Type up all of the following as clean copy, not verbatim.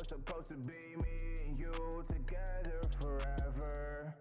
was supposed to be me and you together forever.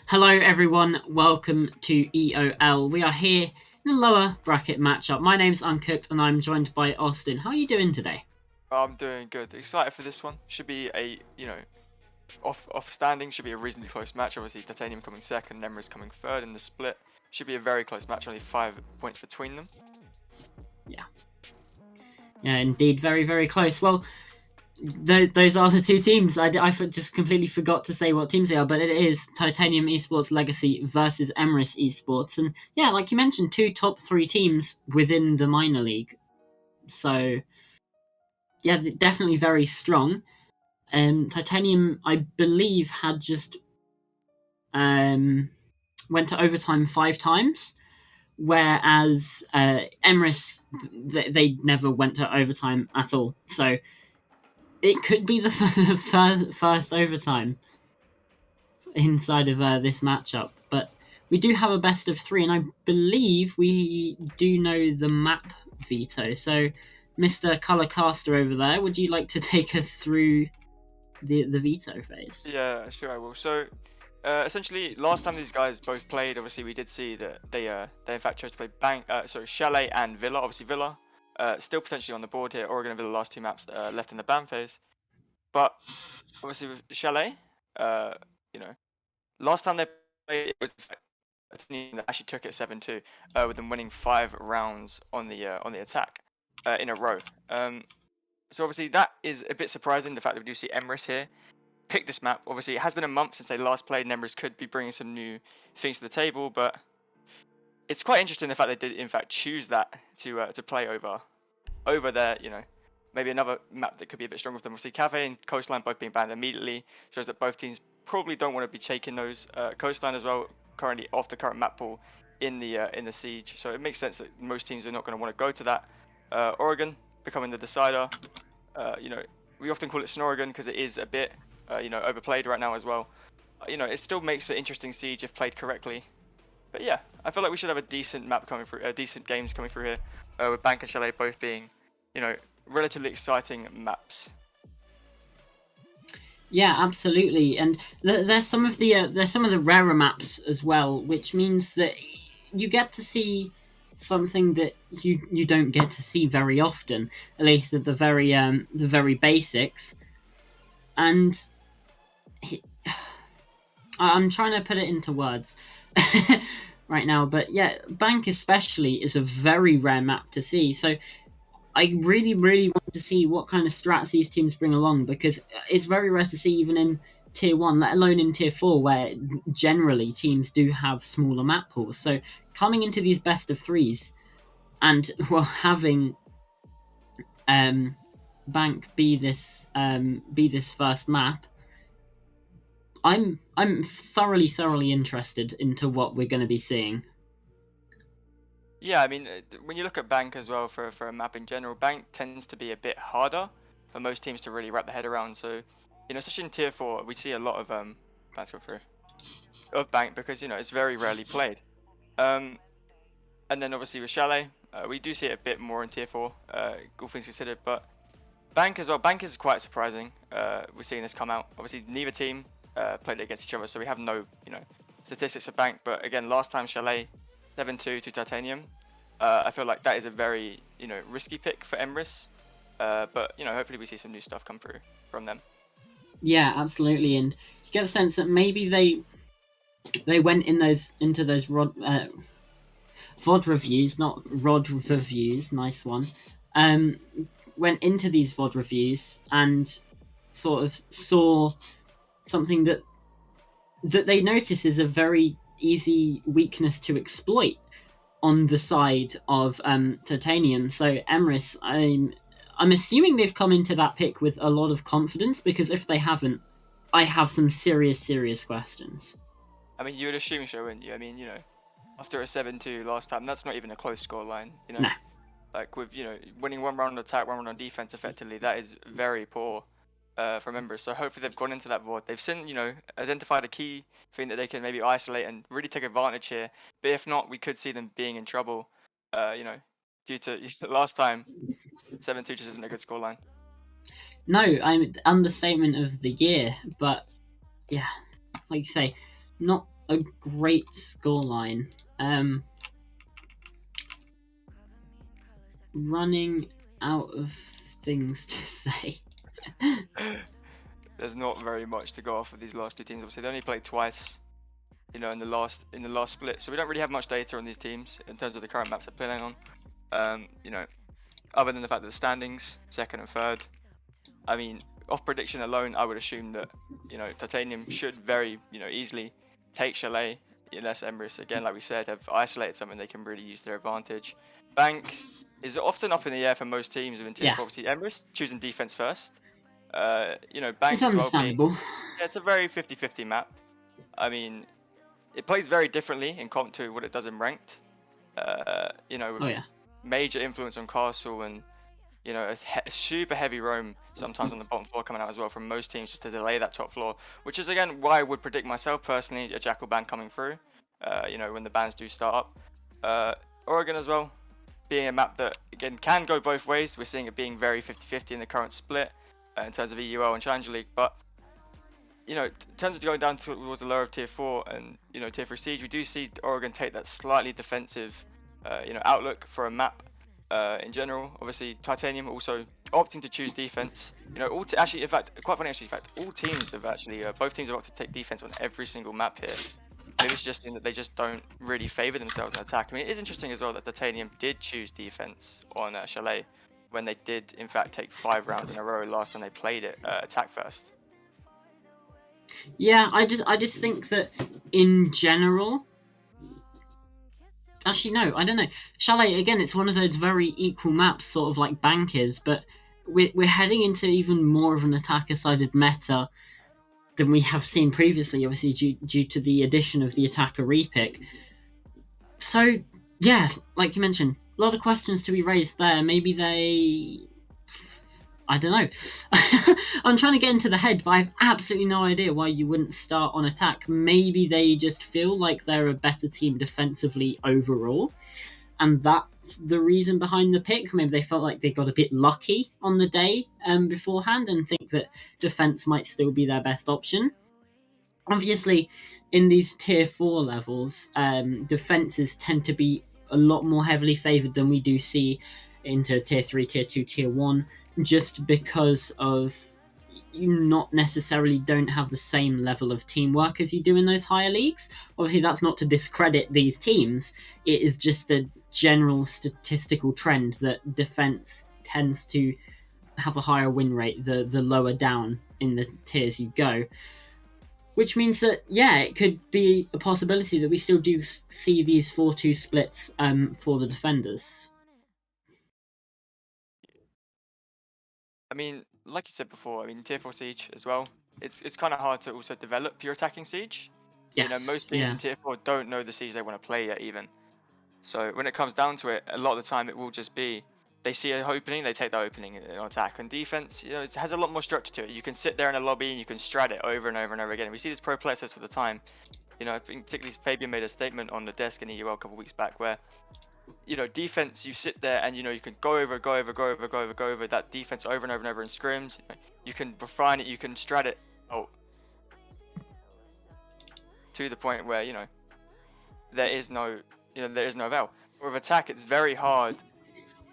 Hello, everyone. Welcome to EOL. We are here in a lower bracket matchup. My name's Uncooked, and I'm joined by Austin. How are you doing today? I'm doing good. Excited for this one. Should be a off standing. Should be a reasonably close match. Obviously, Titanium coming second, Emrys coming third in the split. Should be a very close match. Only 5 points between them. Yeah, yeah, indeed, very, very close. Well, those are the two teams. I just completely forgot to say what teams they are, but it is Titanium Esports Legacy versus Emrys Esports, and yeah, like you mentioned, two top three teams within the minor league. So yeah, definitely very strong. Titanium, I believe, had just um, went to overtime 5 times, whereas Emrys they never went to overtime at all. So it could be the first overtime inside of this matchup. But we do have a best of three, and I believe we do know the map veto. So, Mr. Colorcaster over there, would you like to take us through the veto phase? Yeah, sure I will. So, essentially, last time these guys both played, obviously we did see that they in fact chose to play Chalet and Villa. Obviously Villa, still potentially on the board here. Oregon and Villa last two maps left in the ban phase. But obviously with Chalet, uh, you know, last time they played, it was a team that actually took it 7-2, with them winning 5 rounds on the attack in a row. So obviously that is a bit surprising. The fact that we do see Emrys here pick this map. Obviously, it has been a month since they last played, and Emrys could be bringing some new things to the table. But it's quite interesting the fact they did in fact choose that to play over their maybe another map that could be a bit stronger for them. Obviously, Cafe and Coastline both being banned immediately shows that both teams probably don't want to be taking those. Coastline as well, currently off the current map pool in the siege, so it makes sense that most teams are not going to want to go to that. Oregon becoming the decider. You know, we often call it Snorrigan because it is a bit overplayed right now as well. It still makes for interesting siege if played correctly. But yeah, I feel like we should have a decent map coming through, decent games coming through here, with Bank and Chalet both being, relatively exciting maps. Yeah, absolutely. And there's some of the rarer maps as well, which means that you get to see something that you don't get to see very often, at least at the very basics. And I'm trying to put it into words right now, but yeah, Bank especially is a very rare map to see. So I really, really want to see what kind of strats these teams bring along, because it's very rare to see even in tier 1, let alone in tier 4, where generally teams do have smaller map pools. So coming into these best of threes and well having Bank be this first map, I'm thoroughly interested into what we're going to be seeing. Yeah, I mean, when you look at Bank as well for a map in general, Bank tends to be a bit harder for most teams to really wrap their head around. So, especially in tier 4, we see a lot of let's go through of Bank because it's very rarely played. Um, and then obviously with Chalet, we do see it a bit more in tier 4, all things considered. But Bank as well, Bank is quite surprising. We're seeing this come out. Obviously, neither team played it against each other, so we have no statistics for Bank. But again, last time Chalet 7-2 to Titanium. I feel like that is a very risky pick for Emrys. But hopefully we see some new stuff come through from them. Yeah, absolutely, and you get the sense that maybe they went into those VOD reviews, not ROD reviews. Nice one. Um, Went into these VOD reviews and sort of saw something that they notice is a very easy weakness to exploit on the side of Titanium. So Emrys, I'm assuming they've come into that pick with a lot of confidence, because if they haven't, I have some serious questions. I mean, you would assume so, wouldn't you? I mean, after a 7-2 last time, that's not even a close scoreline. No. Like with winning one round on attack, one round on defense effectively, that is very poor from Emrys. So hopefully they've gone into that void. They've seen identified a key thing that they can maybe isolate and really take advantage here. But if not, we could see them being in trouble. Due to last time 7-2 just isn't a good scoreline. No, I'm understatement of the year, but yeah, like you say, not a great scoreline. Running out of things to say. There's not very much to go off of these last two teams. Obviously, they only played twice, in the last split, so we don't really have much data on these teams in terms of the current maps they're playing on. Other than the fact that the standings, second and third. I mean, off prediction alone, I would assume that Titanium should very easily take Chalet, unless Emrys, again, like we said, have isolated something they can really use their advantage. Bank is often up in the air for most teams within tier 4. Obviously, Emrys choosing defense first. Bank It's as well understandable. it's a very 50-50 map. I mean, it plays very differently in comp to what it does in ranked. With major influence on castle and a super heavy roam sometimes on the bottom floor coming out as well from most teams just to delay that top floor, which is again why I would predict myself personally a Jackal ban coming through. When the bans do start up. Oregon as well, being a map that again can go both ways. We're seeing it being very 50-50 in the current split in terms of EUL and Challenger League, but in terms of going down towards the lower of tier 4 and tier 3 siege, we do see Oregon take that slightly defensive outlook for a map in general. Obviously Titanium also opting to choose defense. Actually, in fact, quite funny actually, all teams have actually both teams have opted to take defense on every single map here. Maybe it's just in that they just don't really favor themselves in attack. I mean, it is interesting as well that Titanium did choose defense on Chalet when they did in fact take 5 rounds in a row last time they played it attack first. Yeah, I just think that in general. Actually, no, I don't know. Chalet, again, it's one of those very equal maps, sort of like Bank is, but we're heading into even more of an attacker-sided meta than we have seen previously, obviously due to the addition of the attacker repick. So, yeah, like you mentioned, a lot of questions to be raised there. Maybe they... I don't know. I'm trying to get into the head, but I have absolutely no idea why you wouldn't start on attack. Maybe they just feel like they're a better team defensively overall, and that's the reason behind the pick. Maybe they felt like they got a bit lucky on the day beforehand and think that defense might still be their best option. Obviously, in these tier 4 levels, defenses tend to be a lot more heavily favoured than we do see into tier 3, tier 2, tier 1, just because of you not necessarily don't have the same level of teamwork as you do in those higher leagues. Obviously, that's not to discredit these teams. It is just a general statistical trend that defense tends to have a higher win rate the lower down in the tiers you go. Which means that, yeah, it could be a possibility that we still do see these 4-2 splits for the defenders. I mean, like you said before, I mean, tier 4 siege as well, it's kind of hard to also develop your attacking siege. Yes, Most teams in tier 4 don't know the siege they want to play yet even. So when it comes down to it, a lot of the time it will just be they see an opening, they take the opening on attack. And defense, it has a lot more structure to it. You can sit there in a lobby and you can strat it over and over and over again. We see this pro players all the time. I think particularly Fabian made a statement on the desk in EOL a couple of weeks back where, defense, you sit there and, you can go over that defense over and over and over in scrims. You can refine it, you can strat it to the point where, there is no avail. With attack, it's very hard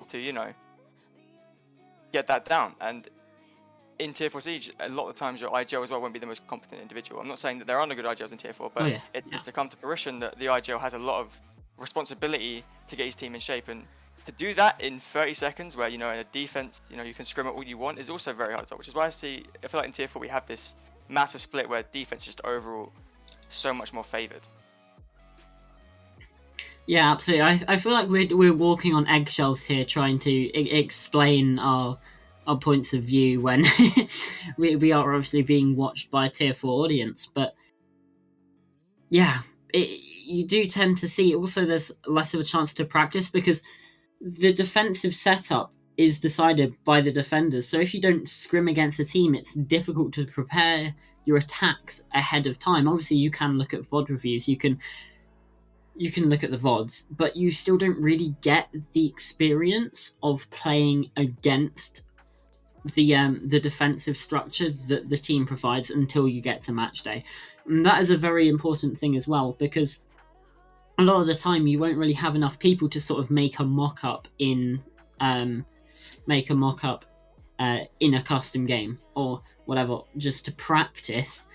to, get that down. And in tier 4 siege, a lot of times your IGL as well won't be the most competent individual. I'm not saying that there aren't good IGLs in tier 4, but it's to come to fruition that the IGL has a lot of responsibility to get his team in shape, and to do that in 30 seconds where in a defense you can scrim it all you want is also very hard to solve, which is why I feel like in tier 4 we have this massive split where defense is just overall so much more favored. Yeah, absolutely. I feel like we're walking on eggshells here, trying to explain our points of view when we are obviously being watched by a tier 4 audience. But yeah, you do tend to see also there's less of a chance to practice because the defensive setup is decided by the defenders. So if you don't scrim against a team, it's difficult to prepare your attacks ahead of time. Obviously, you can look at VOD reviews. You can look at the VODs, but you still don't really get the experience of playing against the defensive structure that the team provides until you get to match day. And that is a very important thing as well, because a lot of the time you won't really have enough people to sort of make a mock-up make a mock-up in a custom game or whatever, just to practice,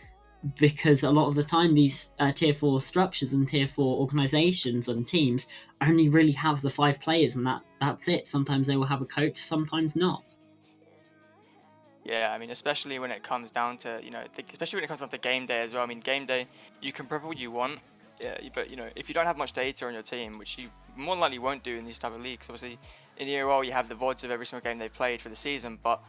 because a lot of the time these tier 4 structures and tier 4 organizations and teams only really have the 5 players, and that's it. Sometimes they will have a coach, sometimes not. Yeah, I mean, especially when it comes down to, especially when it comes down to game day as well. I mean, game day, you can prep what you want, yeah, but, if you don't have much data on your team, which you more than likely won't do in these type of leagues, obviously, in EOL, you have the VODs of every single game they played for the season, but,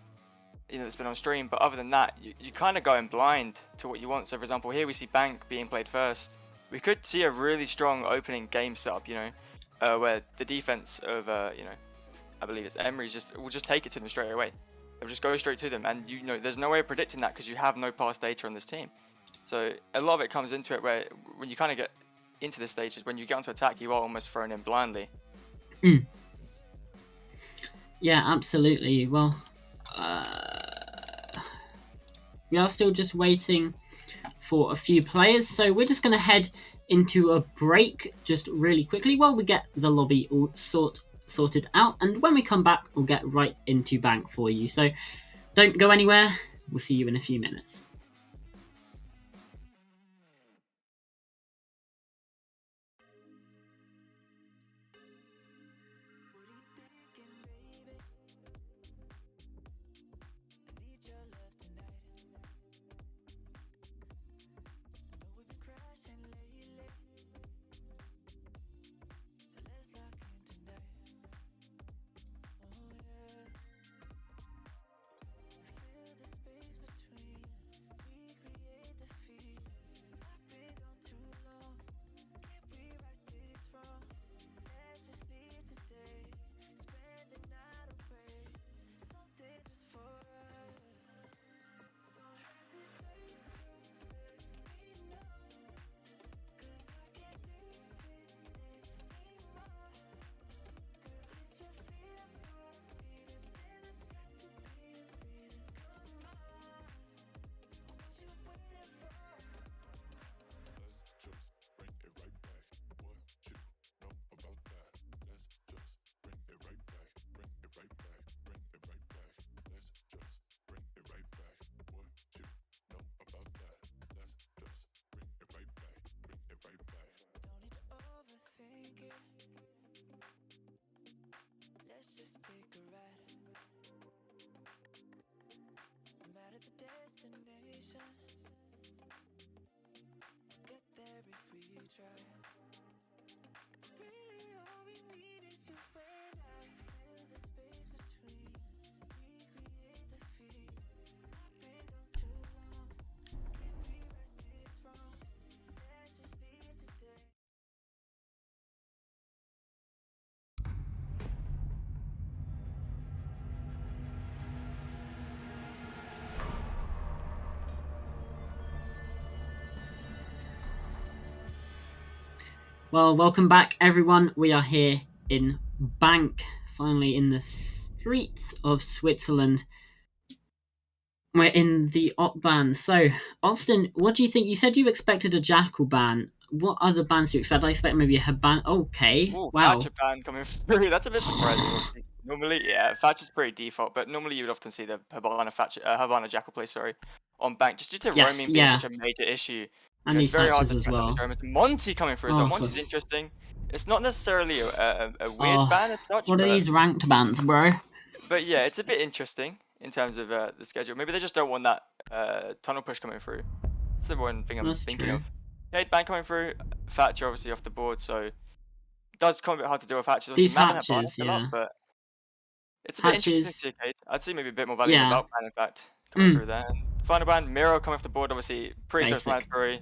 it's been on stream. But other than that, you kind of go in blind to what you want. So, for example, here we see Bank being played first. We could see a really strong opening game setup, where the defense of, I believe it's Emrys, will just take it to them straight away. They'll just go straight to them, and there's no way of predicting that because you have no past data on this team. So a lot of it comes into it where when you kind of get into this stage, when you get onto attack, you are almost thrown in blindly. Yeah, absolutely. Well, we are still just waiting for a few players, so we're just going to head into a break just really quickly while we get the lobby all sorted out, and when we come back we'll get right into Bank for you. So don't go anywhere, we'll see you in a few minutes. Well, welcome back everyone. We are here in Bank, finally in the streets of Switzerland. We're in the op ban. So, Austin, what do you think? You said you expected a Jackal ban. What other bans do you expect? I expect maybe a ban. Okay, Ooh, wow. Thatcher ban coming through. That's a bit surprising. Obviously. Normally, yeah, Thatcher's pretty default, but normally you would often see the Habana Jackal play, on Bank, just due to Yes, roaming being yeah. such a major issue. And It's these very hard Thatchers to as track down well. these roamers. Monty coming through as well. Oh, Monty's interesting. It's not necessarily a weird ban as such, what are these ranked bans, bro? but yeah, it's a bit interesting in terms of the schedule. Maybe they just don't want that tunnel push coming through. That's the one thing I'm That's thinking true. of. Yeah, ban coming through. Thatcher obviously off the board, so it does become a bit hard to deal with Hatches. Obviously, These Mav and Habana hatches, still up, yeah. but it's a bit interesting to Hatches, see, Cade. I'd see maybe a bit more value in the yeah. belt ban, in fact, coming through there. And final ban, Miro coming off the board, obviously pretty Basic. self-explanatory.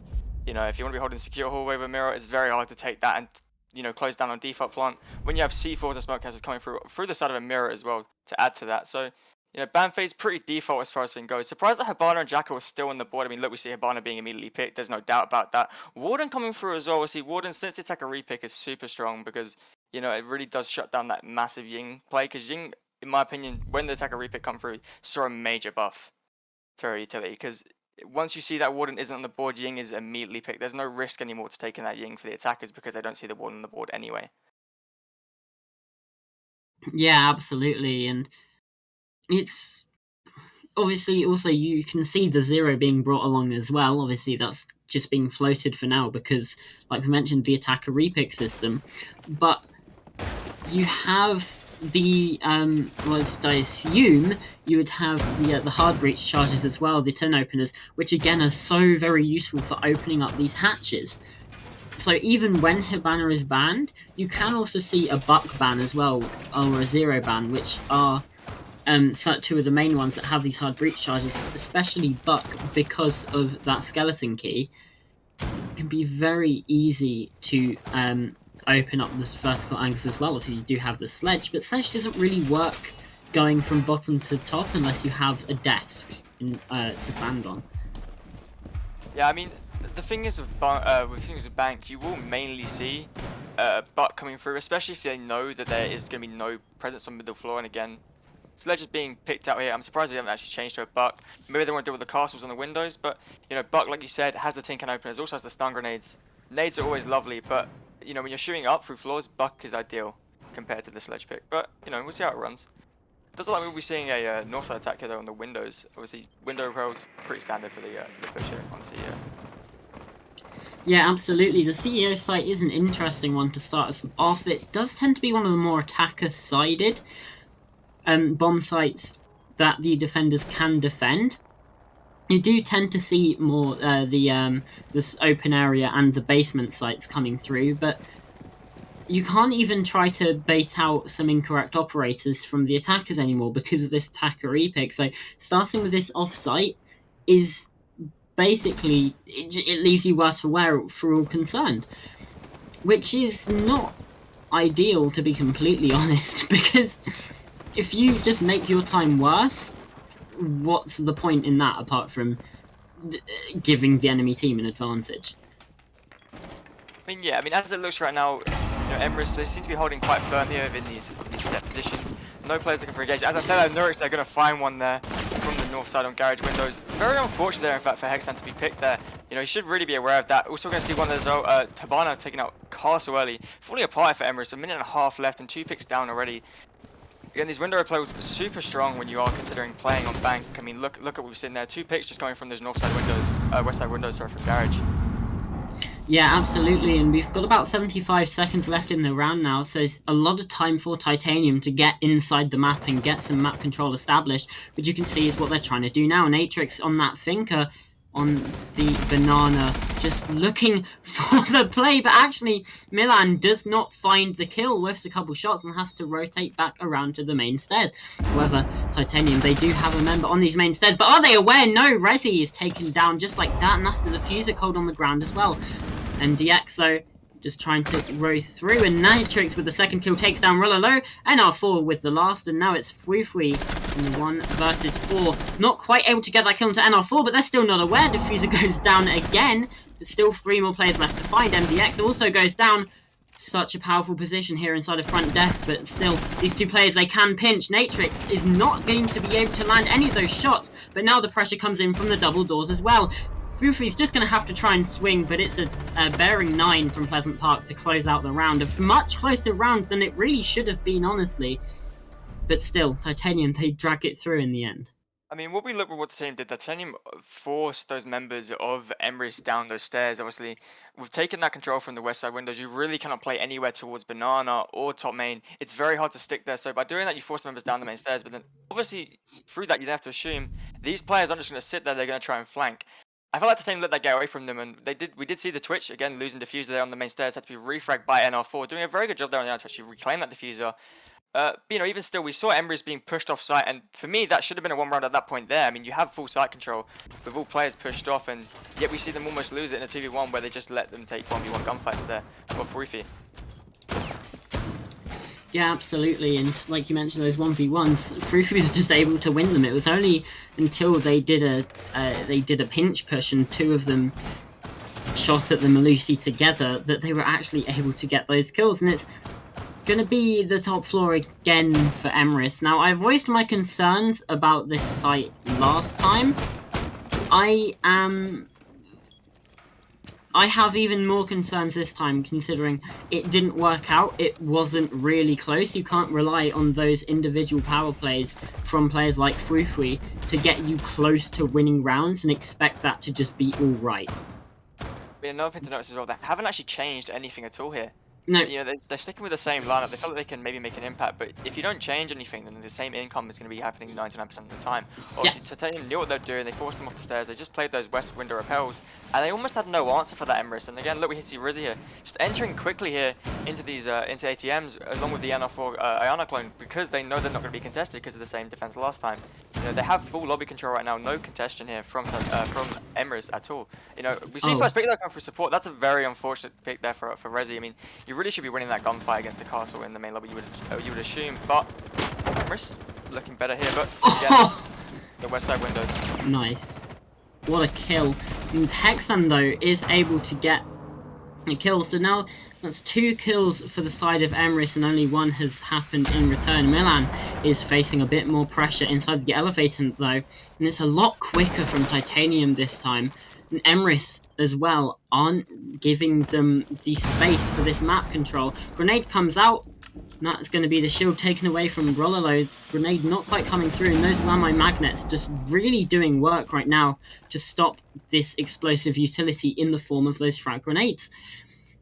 If you want to be holding secure hallway with Miro, it's very hard to take that and close down on default plant. When you have C4s and smoke hazards coming through the side of a mirror as well to add to that. So ban phase pretty default as far as thing goes. Surprised that Habana and Jackal was still on the board. I mean, look, we see Habana being immediately picked. There's no doubt about that. Warden coming through as well. We see Warden, since the attacker repick, is super strong because it really does shut down that massive Ying play, because Ying in my opinion, when the attacker repick come through, saw a major buff to her utility, because once you see that Warden isn't on the board, Ying is immediately picked. There's no risk anymore to taking that Ying for the attackers because they don't see the Warden on the board anyway. Yeah, absolutely, and it's obviously also you can see the 0 being brought along as well. Obviously, that's just being floated for now because, like we mentioned, the attacker repick system, but you have the what I assume you would have the hard breach charges as well, the tin openers, which again are so very useful for opening up these hatches. So even when Hibana is banned, you can also see a Buck ban as well, or a 0 ban, which are two of the main ones that have these hard breach charges, especially Buck, because of that skeleton key. It can be very easy to open up the vertical angles as well if you do have the sledge, but sledge doesn't really work going from bottom to top unless you have a desk to stand on. Yeah, I mean, the thing is with things with Bank, you will mainly see Buck coming through, especially if they know that there is going to be no presence on middle floor. And again, Sledge is being picked out here. I'm surprised we haven't actually changed to a Buck. Maybe they want to deal with the castles on the windows, but, you know, Buck, like you said, has the tin can openers, also has the stun grenades. Nades are always lovely, but, you know, when you're shooting up through floors, Buck is ideal compared to the Sledge pick. But, you know, we'll see how it runs. Does look like we'll be seeing a north side attack here though on the windows. Obviously, window rolls pretty standard for the push here on CEO. Yeah, absolutely. The CEO site is an interesting one to start us off. It does tend to be one of the more attacker-sided bomb sites that the defenders can defend. You do tend to see more this open area and the basement sites coming through, but you can't even try to bait out some incorrect operators from the attackers anymore because of this attacker repick. So starting with this off-site is basically, it leaves you worse for wear for all concerned, which is not ideal, to be completely honest, because if you just make your time worse, what's the point in that apart from giving the enemy team an advantage? I mean, yeah, I mean, as it looks right now, you know, Emrys, they seem to be holding quite firm here in these set positions. No players looking for engagement. As I said, Nurix, they're going to find one there from the north side on garage windows. Very unfortunate there, in fact, for Hexland to be picked there. You know, he should really be aware of that. Also going to see one of those, Tabana taking out Castle early. Falling apart for Emrys, a minute and a half left and 2 picks down already. Again, these window plays are super strong when you are considering playing on Bank. I mean, look at what we've seen there. 2 picks just coming from those north side windows, west side windows, sorry, from garage. Yeah, absolutely, and we've got about 75 seconds left in the round now, so it's a lot of time for Titanium to get inside the map and get some map control established, which you can see is what they're trying to do now. Natrix on that Finker on the banana, just looking for the play, but actually Milan does not find the kill, whiffs a couple shots and has to rotate back around to the main stairs. However, Titanium, they do have a member on these main stairs, but are they aware? No, Resi is taken down just like that, and that's the diffuser cold on the ground as well. MDXO just trying to row through, and Nitrix with the second kill takes down Rololo, NR4 with the last, and now it's Fui in the 1 versus 4. Not quite able to get that kill into NR4, but they're still not aware. Diffuser goes down again. There's still 3 more players left to find. MDX also goes down. Such a powerful position here inside of front desk, but still, these 2 players, they can pinch. Natrix is not going to be able to land any of those shots, but now the pressure comes in from the double doors as well. Fufi's just going to have to try and swing, but it's a bearing 9 from Pleasant Park to close out the round. A much closer round than it really should have been, honestly. But still, Titanium, they drag it through in the end. I mean, what the team did, Titanium forced those members of Emrys down those stairs. Obviously, we've taken that control from the west side windows. You really cannot play anywhere towards Banana or top main. It's very hard to stick there. So by doing that, you force members down the main stairs. But then, obviously, through that, you have to assume these players aren't just going to sit there. They're going to try and flank. I feel like the team let that get away from them, and we did see the Twitch, again, losing diffuser there on the main stairs, had to be refragged by NR4, doing a very good job there on the outside to actually reclaim that diffuser. But, you know, even still, we saw Emrys being pushed off site, and for me, that should have been a 1 round at that point there. I mean, you have full site control with all players pushed off, and yet we see them almost lose it in a 2v1 where they just let them take 1v1 gunfights there with Rufi. Yeah, absolutely, and like you mentioned, those 1v1s, Fufi was just able to win them. It was only until they did a pinch push and 2 of them shot at the Malusi together that they were actually able to get those kills, and it's going to be the top floor again for Emrys. Now, I voiced my concerns about this site last time. I have even more concerns this time, considering it didn't work out. It wasn't really close. You can't rely on those individual power plays from players like Frufui to get you close to winning rounds and expect that to just be all right. I mean, another thing to notice as well, they haven't actually changed anything at all here. No. You know, they're sticking with the same lineup. They feel like they can maybe make an impact, but if you don't change anything, then the same income is going to be happening 99% of the time. Obviously, Titanium knew what they're doing. They forced them off the stairs. They just played those west window repels, and they almost had no answer for that Emrys. And again, look, we see Rizzy here, just entering quickly here into these into ATMs, along with the NR4 Iana clone, because they know they're not going to be contested because of the same defense last time. You know, they have full lobby control right now, no congestion here from Emrys at all. You know, we see first pick there come for support. That's a very unfortunate pick there for Rizzy. I mean, you really should be winning that gunfight against the castle in the main lobby, you would assume, but Emrys looking better here, but again, the west side windows. Nice. What a kill. And Hexan, though, is able to get a kill, so now that's 2 kills for the side of Emrys, and only 1 has happened in return. Milan is facing a bit more pressure inside the elevator, though, and it's a lot quicker from Titanium this time. And Emrys as well aren't giving them the space for this map control. Grenade comes out, and that's going to be the shield taken away from Rololo. Grenade not quite coming through, and those Lamo magnets just really doing work right now to stop this explosive utility in the form of those frag grenades.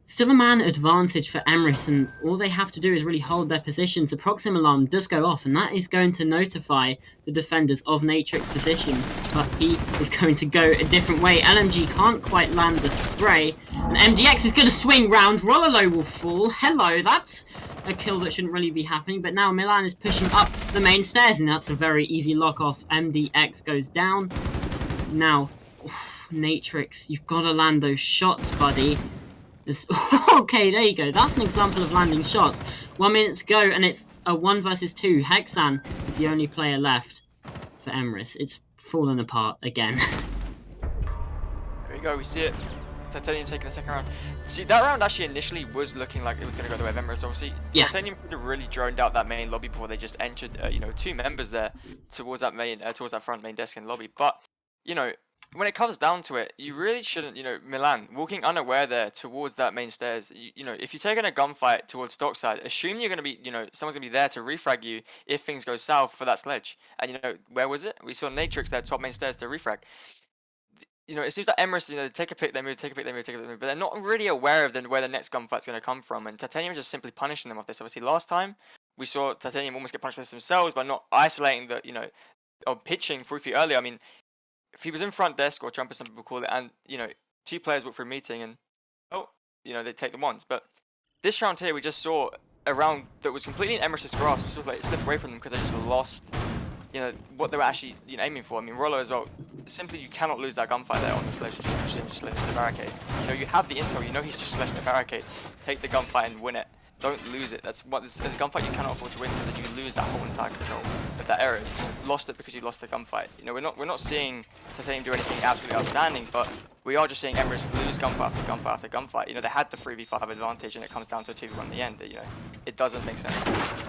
Still a man advantage for Emrys, and all they have to do is really hold their positions. A proxim alarm does go off, and that is going to notify the defenders of Natrix's position, but he is going to go a different way. LMG can't quite land the spray, and MDX is going to swing round. Rololo will fall. Hello, that's a kill that shouldn't really be happening, but now Milan is pushing up the main stairs, and that's a very easy lock off. MDX goes down. Now, Natrix, you've got to land those shots, buddy. Okay, there you go. That's an example of landing shots. 1 minute to go, and it's a 1 versus 2. Hexan is the only player left for Emrys. It's fallen apart again. There we go, we see it. Titanium taking the second round. See, that round actually initially was looking like it was going to go the way of Emrys. Obviously, Titanium could have really droned out that main lobby before they just entered, you know, 2 members there towards that front main desk in lobby. But, you know, when it comes down to it, you really shouldn't, you know, Milan, walking unaware there towards that main stairs, you know, if you're taking a gunfight towards Dockside, assume you're going to be, you know, someone's going to be there to refrag you if things go south for that sledge. And, you know, where was it? We saw Natrix there, top main stairs to refrag. You know, it seems that Emrys, you know, take a pick, they move, take a pick, they move, take a pick, they move, but they're not really aware of where the next gunfight's going to come from, and Titanium is just simply punishing them off this. Obviously, last time, we saw Titanium almost get punished for this themselves by not isolating the, you know, or pitching Frufy earlier. I mean, if he was in front desk, or Trump as some people call it, and, you know, 2 players walk through a meeting and, oh, you know, they take the ones. But this round here, we just saw a round that was completely in Emrys' grasp, sort of like it slipped away from them because they just lost, you know, what they were actually, you know, aiming for. I mean, Rollo as well, simply you cannot lose that gunfight there on the sledge, just sledge the barricade. You know, you have the intel, you know he's just sledging the barricade. Take the gunfight and win it. Don't lose it. That's what it's a gunfight you cannot afford to win, because then you lose that whole entire control of that area. You just lost it because you lost the gunfight. You know, we're not seeing Titanium do anything absolutely outstanding, but we are just seeing Emrys lose gunfight after gunfight after gunfight. You know, they had the 3v5 advantage, and it comes down to a 2v1 in the end. You know, it doesn't make sense.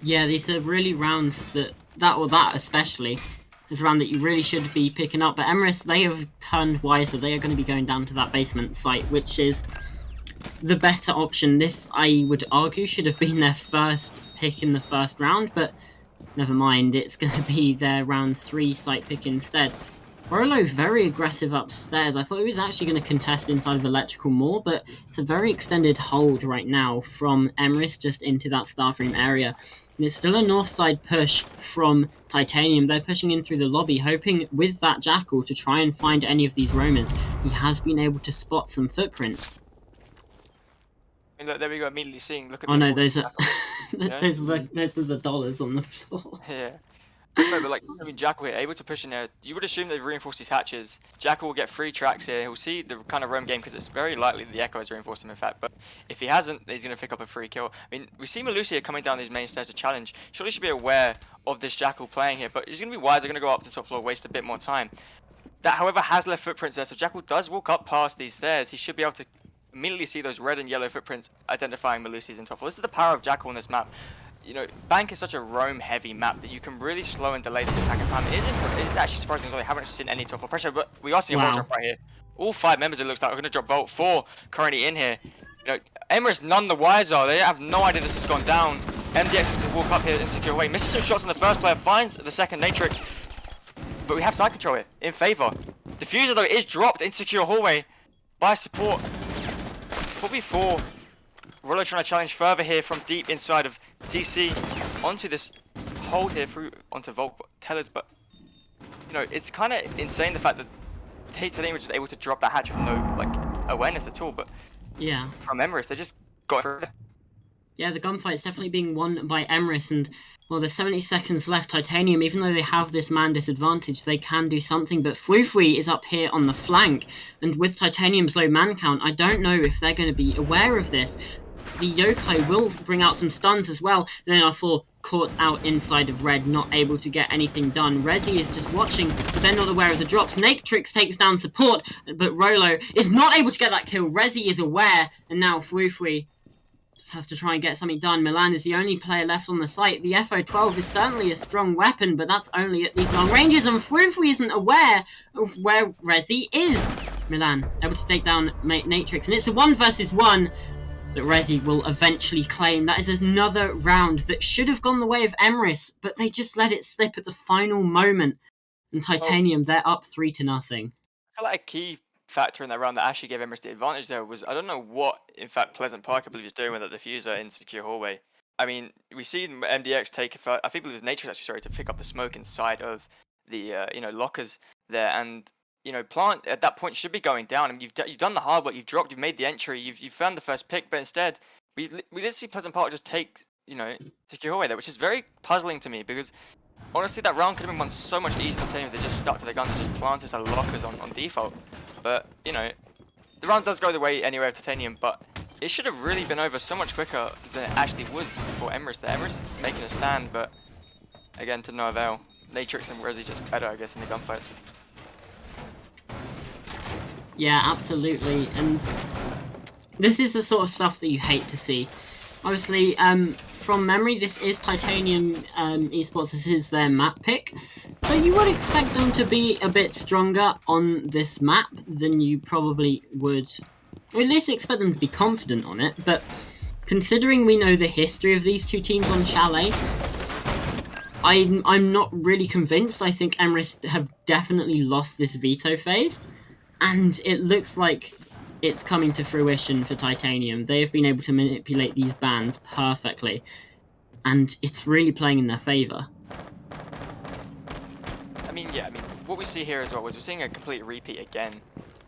Yeah, these are really rounds that especially is a round that you really should be picking up. But Emrys, they have turned wiser. They are going to be going down to that basement site, which is the better option. This, I would argue, should have been their first pick in the first round, but never mind. It's going to be their round 3 site pick instead. Rollo very aggressive upstairs. I thought he was actually going to contest inside of Electrical more, but it's a very extended hold right now from Emrys just into that staff room area. And it's still a north side push from Titanium. They're pushing in through the lobby, hoping with that Jackal to try and find any of these roamers. He has been able to spot some footprints. And look, there we go, immediately seeing, look at the... Oh no, those are the dollars on the floor. Yeah. No, but like, I mean, Jackal here, able to push in there. You would assume they've reinforced these hatches. Jackal will get 3 tracks here. He'll see the kind of roam game, because it's very likely the Echo has reinforced him, in fact. But if he hasn't, he's going to pick up a free kill. I mean, we see Malusia coming down these main stairs to challenge. Surely he should be aware of this Jackal playing here, but he's going to be wise. They're going to go up to the top floor, waste a bit more time. That, however, has left footprints there, so Jackal does walk up past these stairs. He should be able to immediately see those red and yellow footprints identifying Melusi's in top 4. This is the power of Jackal on this map. You know, Bank is such a roam-heavy map that you can really slow and delay the attack time. It is actually surprising that they haven't seen any top 4 pressure, but we are seeing a drop right here. All 5 members, it looks like, are going to drop Volt. 4 currently in here. You know, Emrys none the wiser. They have no idea this has gone down. MDX can walk up here insecure way. Misses some shots on the first player, finds the second Natrix. But we have side control here in favor. Diffuser though is dropped insecure hallway by support. 4v4. Rollo trying to challenge further here from deep inside of TC onto this hold here through onto Volt Tellers, but you know, it's kind of insane the fact that Titanium was just able to drop that hatch with no like awareness at all. But yeah, from Emrys, they just got through. Yeah, the gunfight's definitely being won by Emrys, and well, there's 70 seconds left. Titanium, even though they have this man disadvantage, they can do something, but Fwufwi is up here on the flank, and with Titanium's low man count, I don't know if they're going to be aware of this. The Yokai will bring out some stuns as well, and then R4 caught out inside of Red, not able to get anything done. Resi is just watching, but they're not aware of the drops. Natrix takes down support, but Rolo is not able to get that kill. Resi is aware, and now Fwufwi just has to try and get something done. Milan is the only player left on the site. The FO12 is certainly a strong weapon, but that's only at these long ranges, and Fwufwi isn't aware of where Resi is. Milan able to take down Natrix, and it's a 1 versus 1 that Resi will eventually claim. That is another round that should have gone the way of Emrys, but they just let it slip at the final moment. And Titanium, they're up 3-0. I feel like a key factor in that round that actually gave Emrys the advantage there was, I don't know what, in fact, Pleasant Park, I believe, was doing with that diffuser in secure hallway. I mean, we see MDX take, I think it was Natrix actually, sorry, to pick up the smoke inside of the, lockers there, and you know, Plant at that point should be going down. I mean, you've done the hard work, you've made the entry, you've found the first pick, but instead, we did see Pleasant Park just take, secure hallway there, which is very puzzling to me because honestly, that round could have been won so much easier than Titanium if they just stuck to their guns and just planted their lockers on default. But you know, the round does go the way anyway of Titanium, but it should have really been over so much quicker than it actually was for Emrys. The Emrys making a stand, but again to no avail. Natrix and Resi just better, I guess, in the gunfights. Yeah, absolutely, and this is the sort of stuff that you hate to see. Obviously, from memory, this is Titanium eSports, this is their map pick, so you would expect them to be a bit stronger on this map than you probably would, or at least expect them to be confident on it, but considering we know the history of these two teams on Chalet, I'm not really convinced. I think Emrys have definitely lost this veto phase. And it looks like it's coming to fruition for Titanium. They have been able to manipulate these bans perfectly. And it's really playing in their favour. I mean, what we see here as well is we're seeing a complete repeat again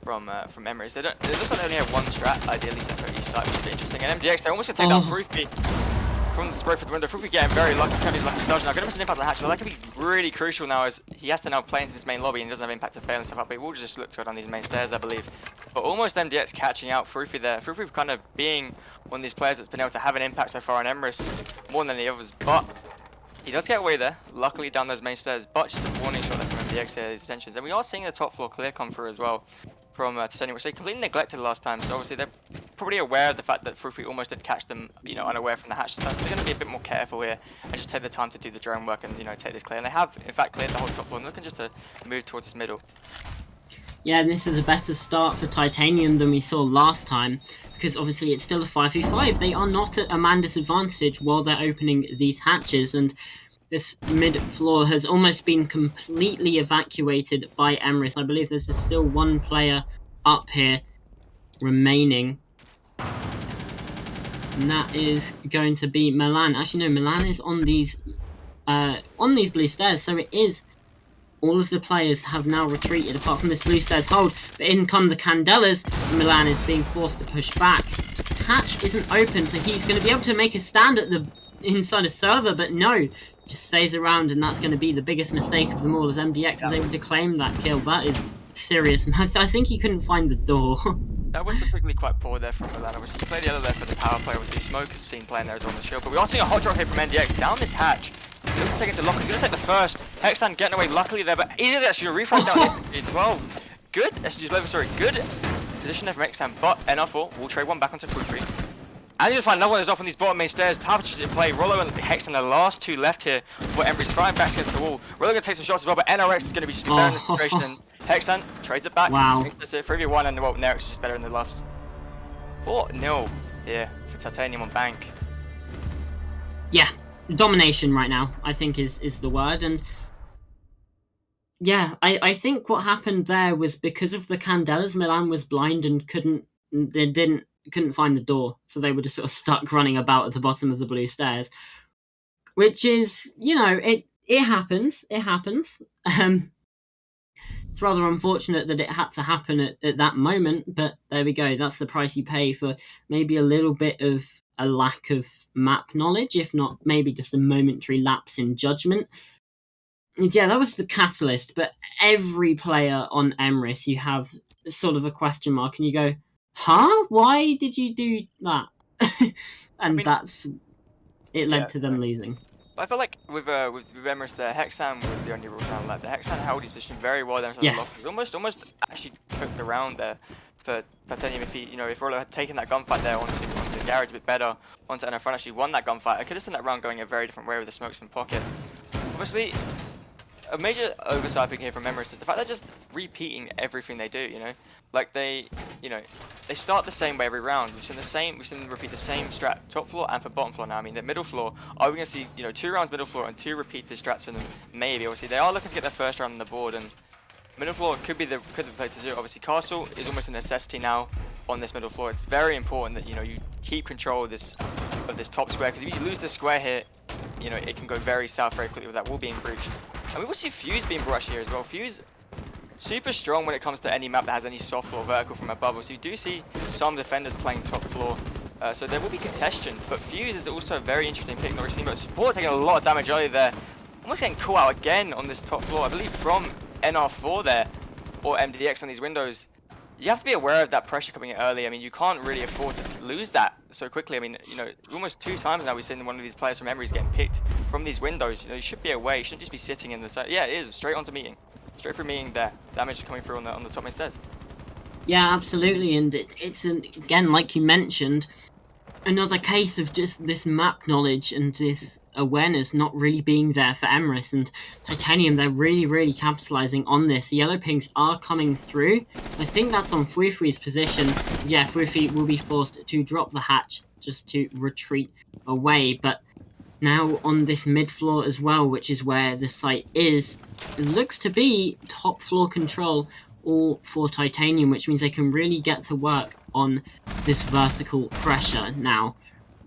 from Emrys. It looks like they only have one strat, ideally, set for each side, which is interesting. And MDX, they're almost going to take down Fwufwi from the spray for the window. Fwufwi getting very lucky, Cody's lucky start. Now, going to miss an impact on the hatch, but that could be really crucial now as he has to now play into this main lobby and doesn't have impact to fail and stuff up, but he will just look to go down these main stairs, I believe. But almost MDX catching out Fwufwi there. Fwufwi kind of being one of these players that's been able to have an impact so far on Emrys more than the others, but he does get away there, luckily down those main stairs, but just a warning shot there from MDX here, these attentions. And we are seeing the top floor clear come through as well from Titanium, which they completely neglected last time, so obviously they're probably aware of the fact that Fwufwi almost did catch them, unaware from the hatch, so they're going to be a bit more careful here and just take the time to do the drone work and, take this clear. And they have, in fact, cleared the whole top floor and looking just to move towards this middle. Yeah, and this is a better start for Titanium than we saw last time, because obviously it's still a 5v5. They are not at a man disadvantage while they're opening these hatches, and this mid floor has almost been completely evacuated by Emrys. I believe there's just still one player up here remaining, and that is going to be Milan. Actually, no, Milan is on these blue stairs, so it is. All of the players have now retreated apart from this blue stairs hold, but in come the Candelas, and Milan is being forced to push back. Hatch isn't open, so he's going to be able to make a stand at the inside a server, but no, just stays around, and that's going to be the biggest mistake of them all, as MDX is able to claim that kill. That is serious. I think he couldn't find the door. That was particularly quite poor there from Milan. Obviously, he played yellow there for the power play. Obviously, Smoke is seen playing there as well on the shield, but we are seeing a hot drop here from MDX down this hatch. He looks to take it to lock. He's going to take the first. Hexan getting away luckily there, but he is actually refrag down this 12. Good. SG's level, sorry. Good position there from Xan, but NR4 will trade one back onto Free. And you just find another one is off on these bottom main stairs. Power to play. Rollo and Hexan, the last two left here for Emrys, flying back against the wall. Rollo gonna take some shots as well, but NRX is gonna be just better in the situation. And Hexan trades it back. Wow. That's it. 3v1, and well, Nerix is just better in the last 4-0 here for Titanium on Bank. Yeah, domination right now, I think is the word. And yeah, I think what happened there was because of the Candelas, Milan was blind and couldn't find the door, so they were just sort of stuck running about at the bottom of the blue stairs, which is, you know, it happens. It's rather unfortunate that it had to happen at that moment, but there we go. That's the price you pay for maybe a little bit of a lack of map knowledge, if not maybe just a momentary lapse in judgment. And yeah, that was the catalyst, but every player on Emrys, you have sort of a question mark, and you go, huh? Why did you do that? And it led to them losing. But I feel like with Emrys there, Hexan was the only real channel left. The Hexan held his position very well there. Yes. Almost actually cooked around there for Titanium. If Rollo had taken that gunfight there onto Garage a bit better, onto NR front, actually won that gunfight, I could have seen that round going a very different way with the smokes in pocket. Obviously, a major oversight I think here from Emrys is the fact they're just repeating everything they do, you know? Like they start the same way every round. We've seen them repeat the same strat top floor and for bottom floor now. I mean, the middle floor, are we going to see, 2 rounds middle floor and 2 repeated strats from them? Maybe. Obviously, they are looking to get their first round on the board, and middle floor could be the place to do it. Obviously, Castle is almost a necessity now on this middle floor. It's very important that, you keep control of this top square, because if you lose this square here, it can go very south very quickly with that wall being breached. And we will see Fuse being brushed here as well. Fuse, super strong when it comes to any map that has any soft floor vertical from above. So you do see some defenders playing top floor. So there will be contention. But Fuse is also a very interesting pick. Not recently, but Support taking a lot of damage earlier there. Almost getting caught out again on this top floor. I believe from NR4 there, or MDX on these windows. You have to be aware of that pressure coming in early. I mean, you can't really afford to lose that so quickly. I mean, almost 2 times now we've seen one of these players from Emrys getting picked from these windows. You should be away. You shouldn't just be sitting in the side. Yeah, it is. Straight onto meeting. Straight through meeting there. Damage coming through on the top main stairs. Yeah, absolutely. And it's again, like you mentioned, another case of just this map knowledge and this awareness not really being there for Emrys. And Titanium, they're really, really capitalizing on this. The yellow pings are coming through. I think that's on Fuifui's position. Yeah, Fuifui will be forced to drop the hatch just to retreat away. But now on this mid floor as well, which is where the site is, it looks to be top floor control all for Titanium, which means they can really get to work on this vertical pressure now.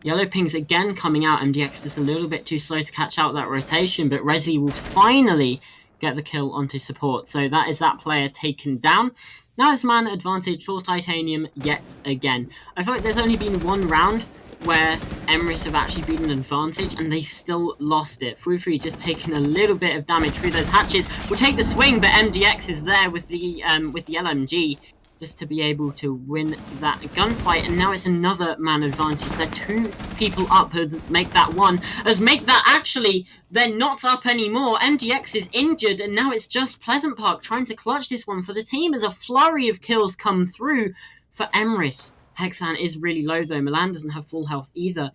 Yellow pings again coming out. MDX just a little bit too slow to catch out that rotation, but Resi will finally get the kill onto Support. So that is that player taken down. Now it's man advantage for Titanium yet again. I feel like there's only been one round where Emrys have actually been an advantage and they still lost it. Fuifui just taking a little bit of damage through those hatches. Will take the swing, but MDX is there with the LMG just to be able to win that gunfight. And now it's another man advantage. They're 2 people up as make that one. As make that actually, they're not up anymore. MDX is injured and now it's just Pleasant Park trying to clutch this one for the team as a flurry of kills come through for Emrys. Hexan is really low though. Milan doesn't have full health either.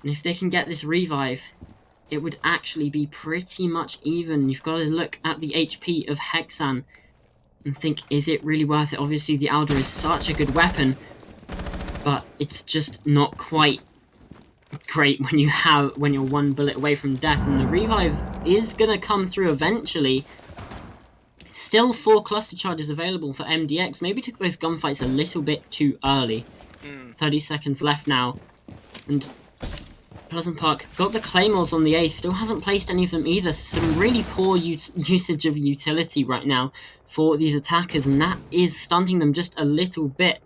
And if they can get this revive, it would actually be pretty much even. You've got to look at the HP of Hexan and think, is it really worth it? Obviously, the Alder is such a good weapon, but it's just not quite great when you're 1 bullet away from death. And the revive is gonna come through eventually. Still 4 cluster charges available for MDX. Maybe took those gunfights a little bit too early. 30 seconds left now. And Pleasant Park got the claymores on the A, still hasn't placed any of them either. Some really poor usage of utility right now for these attackers, and that is stunting them just a little bit.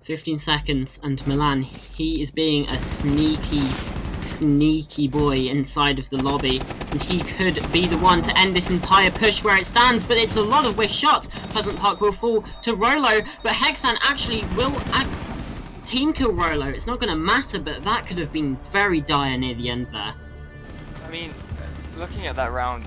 15 seconds, and Milan, he is being a sneaky boy inside of the lobby, and he could be the one to end this entire push where it stands, but it's a lot of wish shots. Pleasant Park will fall to Rolo, but Hexan actually will team kill Rolo. It's not going to matter, but that could have been very dire near the end there. I mean, looking at that round,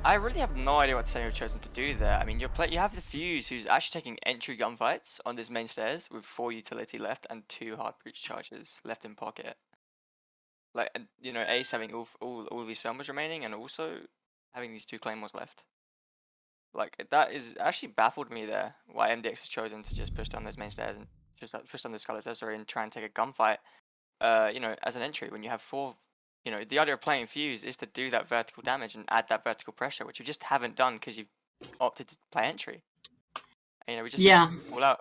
I really have no idea what Senna have chosen to do there. I mean, you have the Fuse, who's actually taking entry gunfights on this main stairs with 4 utility left and 2 hard breach charges left in pocket. Like, you know, Ace having all of his summers remaining and also having these 2 claymores left. Like, that is actually baffled me there, why MDX has chosen to just push down those main stairs and just push down the Scarlet Stairs, sorry, and try and take a gunfight, you know, as an entry when you have 4. You know, the idea of playing Fuse is to do that vertical damage and add that vertical pressure, which you just haven't done because you've opted to play entry. And, you know, we just Yeah.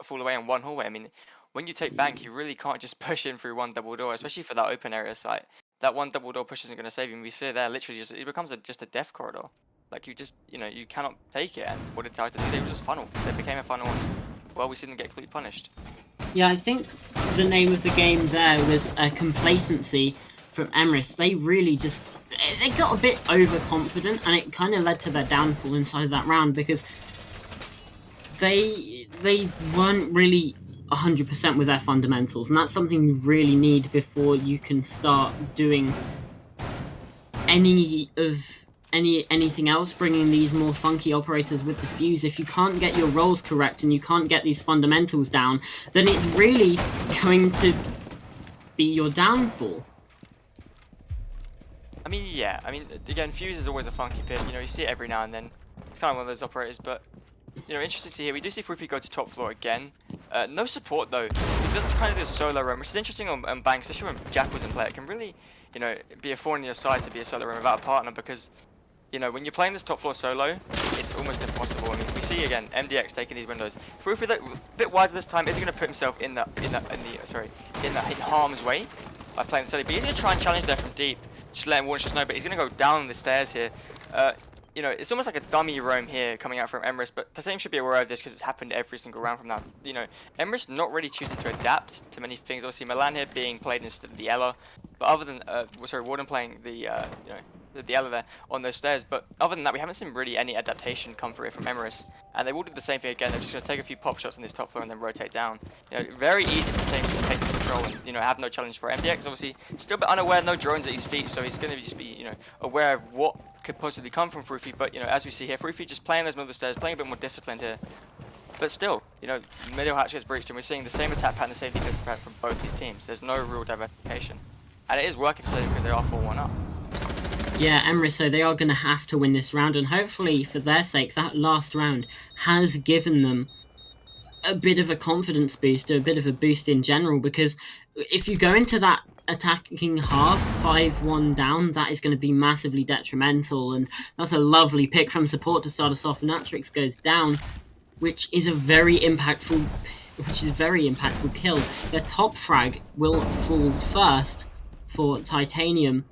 fall away in one hallway. I mean, when you take bank, you really can't just push in through one double door, especially for that open area site. That one double door push isn't going to save you. And we see there, literally, it becomes just a death corridor. Like, you know, you cannot take it. And what did Titan do? They were just funnel. They became a funnel. Well, we see them get completely punished. Yeah, I think the name of the game there was complacency from Emrys. They really just they got a bit overconfident, and it kind of led to their downfall inside of that round because they weren't really 100% with their fundamentals, and that's something you really need before you can start doing anything else, bringing these more funky operators with the Fuse. If you can't get your roles correct and you can't get these fundamentals down, then it's really going to be your downfall. I mean, yeah. I mean, again, Fuse is always a funky pick. You know, you see it every now and then. It's kind of one of those operators, but, you know, interesting to see here. We do see Fruity go to top floor again. No support, though. So he does kind of this solo roam, which is interesting on Bang, especially when Jack was in play. It can really, you know, be a thorn in your side to be a solo roam without a partner because, you know, when you're playing this top floor solo, it's almost impossible. I mean, we see again MDX taking these windows. Fruity, a bit wiser this time, is he going to put himself in harm's way by playing the steady? But he's going to try and challenge there from deep. Just letting Warnish just know, but he's going to go down the stairs here. You know, it's almost like a dummy roam here coming out from Emrys, but Titanium should be aware of this because it's happened every single round from now. You know, Emrys not really choosing to adapt to many things. Obviously, Milan here being played instead of the Ella, but other than, Warden playing the, you know, the Ella there on those stairs, but other than that, we haven't seen really any adaptation come through from Emrys, and they will do the same thing again. They're just going to take a few pop shots on this top floor and then rotate down. You know, very easy for Titanium to take control and, you know, have no challenge for MDX. Obviously, still a bit unaware, no drones at his feet, so he's going to just be, you know, aware of what could possibly come from Fruity, but, you know, as we see here, Fruity just playing those middle of the stairs, playing a bit more disciplined here. But still, you know, middle hatch gets breached, and we're seeing the same attack pattern, the same defensive pattern from both these teams. There's no real diversification. And it is working for them because they are 4-1 up. Yeah, Emrys, so they are going to have to win this round, and hopefully, for their sake, that last round has given them a bit of a confidence boost, or a bit of a boost in general, because if you go into that attacking half 5-1 down, that is going to be massively detrimental, and that's a lovely pick from support to start us off. Natrix goes down, which is a very impactful kill. Their top frag will fall first for Titanium,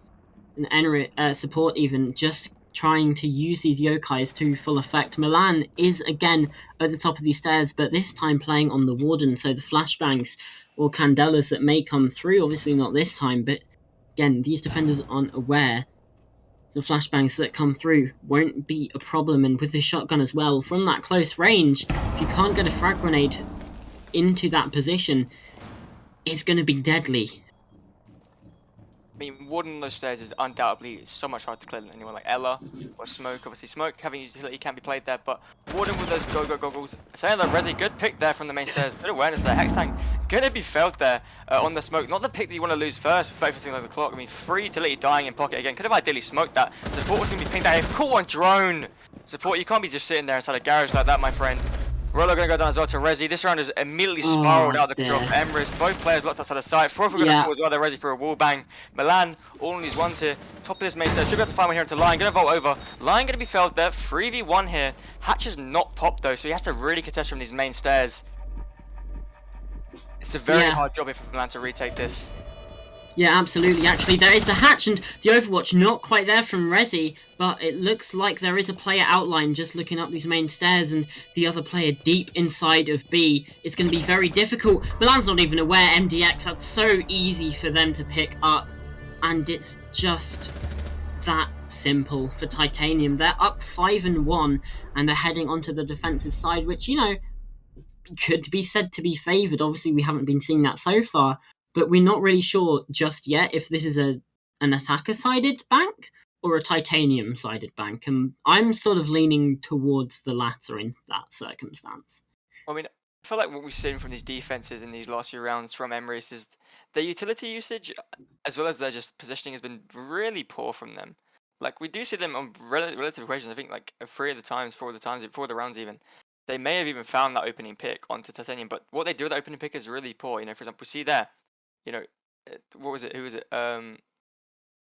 and Emrys support even just trying to use these yokais to full effect. Milan is again at the top of these stairs, but this time playing on the Warden, so the flashbangs or candelas that may come through, obviously not this time, but again, these defenders aren't aware the flashbangs that come through won't be a problem, and with the shotgun as well, from that close range, if you can't get a frag grenade into that position, it's going to be deadly. I mean, Warden on those stairs is undoubtedly so much harder to clear than anyone like Ella or Smoke. Obviously, Smoke having utility can be played there, but Warden with those go-go goggles. Saying that Resi, good pick there from the main stairs. Good awareness there. Hextang gonna be felled there on the Smoke. Not the pick that you want to lose first with 30% of the clock. I mean, free utility dying in pocket again. Could have ideally smoked that. Support was gonna be pinged out here. Cool one, drone. Support, you can't be just sitting there inside a garage like that, my friend. Rolo gonna go down as well to Resi. This round is immediately spiraled out of the control of Emrys. Both players locked outside of sight. Froth are gonna fall as well. They're ready for a wall bang. Milan, all on these ones here. Top of this main stairs. Should be able to find one here into Lion. Gonna vault over. Lion gonna be felled there. 3v1 here. Hatch is not popped though, so he has to really contest from these main stairs. It's a very hard job for Milan to retake this. Yeah, absolutely. Actually, there is the hatch and the Overwatch not quite there from Resi, but it looks like there is a player outline just looking up these main stairs, and the other player deep inside of B is going to be very difficult. Milan's not even aware. MDX, that's so easy for them to pick up, and it's just that simple for Titanium. They're up 5-1, and they're heading onto the defensive side, which, you know, could be said to be favoured. Obviously, we haven't been seeing that so far, but we're not really sure just yet if this is an attacker-sided bank or a titanium-sided bank, and I'm sort of leaning towards the latter in that circumstance. I mean, I feel like what we've seen from these defenses in these last few rounds from Emrys is their utility usage, as well as their just positioning, has been really poor from them. Like, we do see them on relative equations. I think like 3 of the times, 4 of the times, 4 of the rounds even. They may have even found that opening pick onto Titanium, but what they do with the opening pick is really poor. You know, for example, we see there, you know, what was it? Who was it?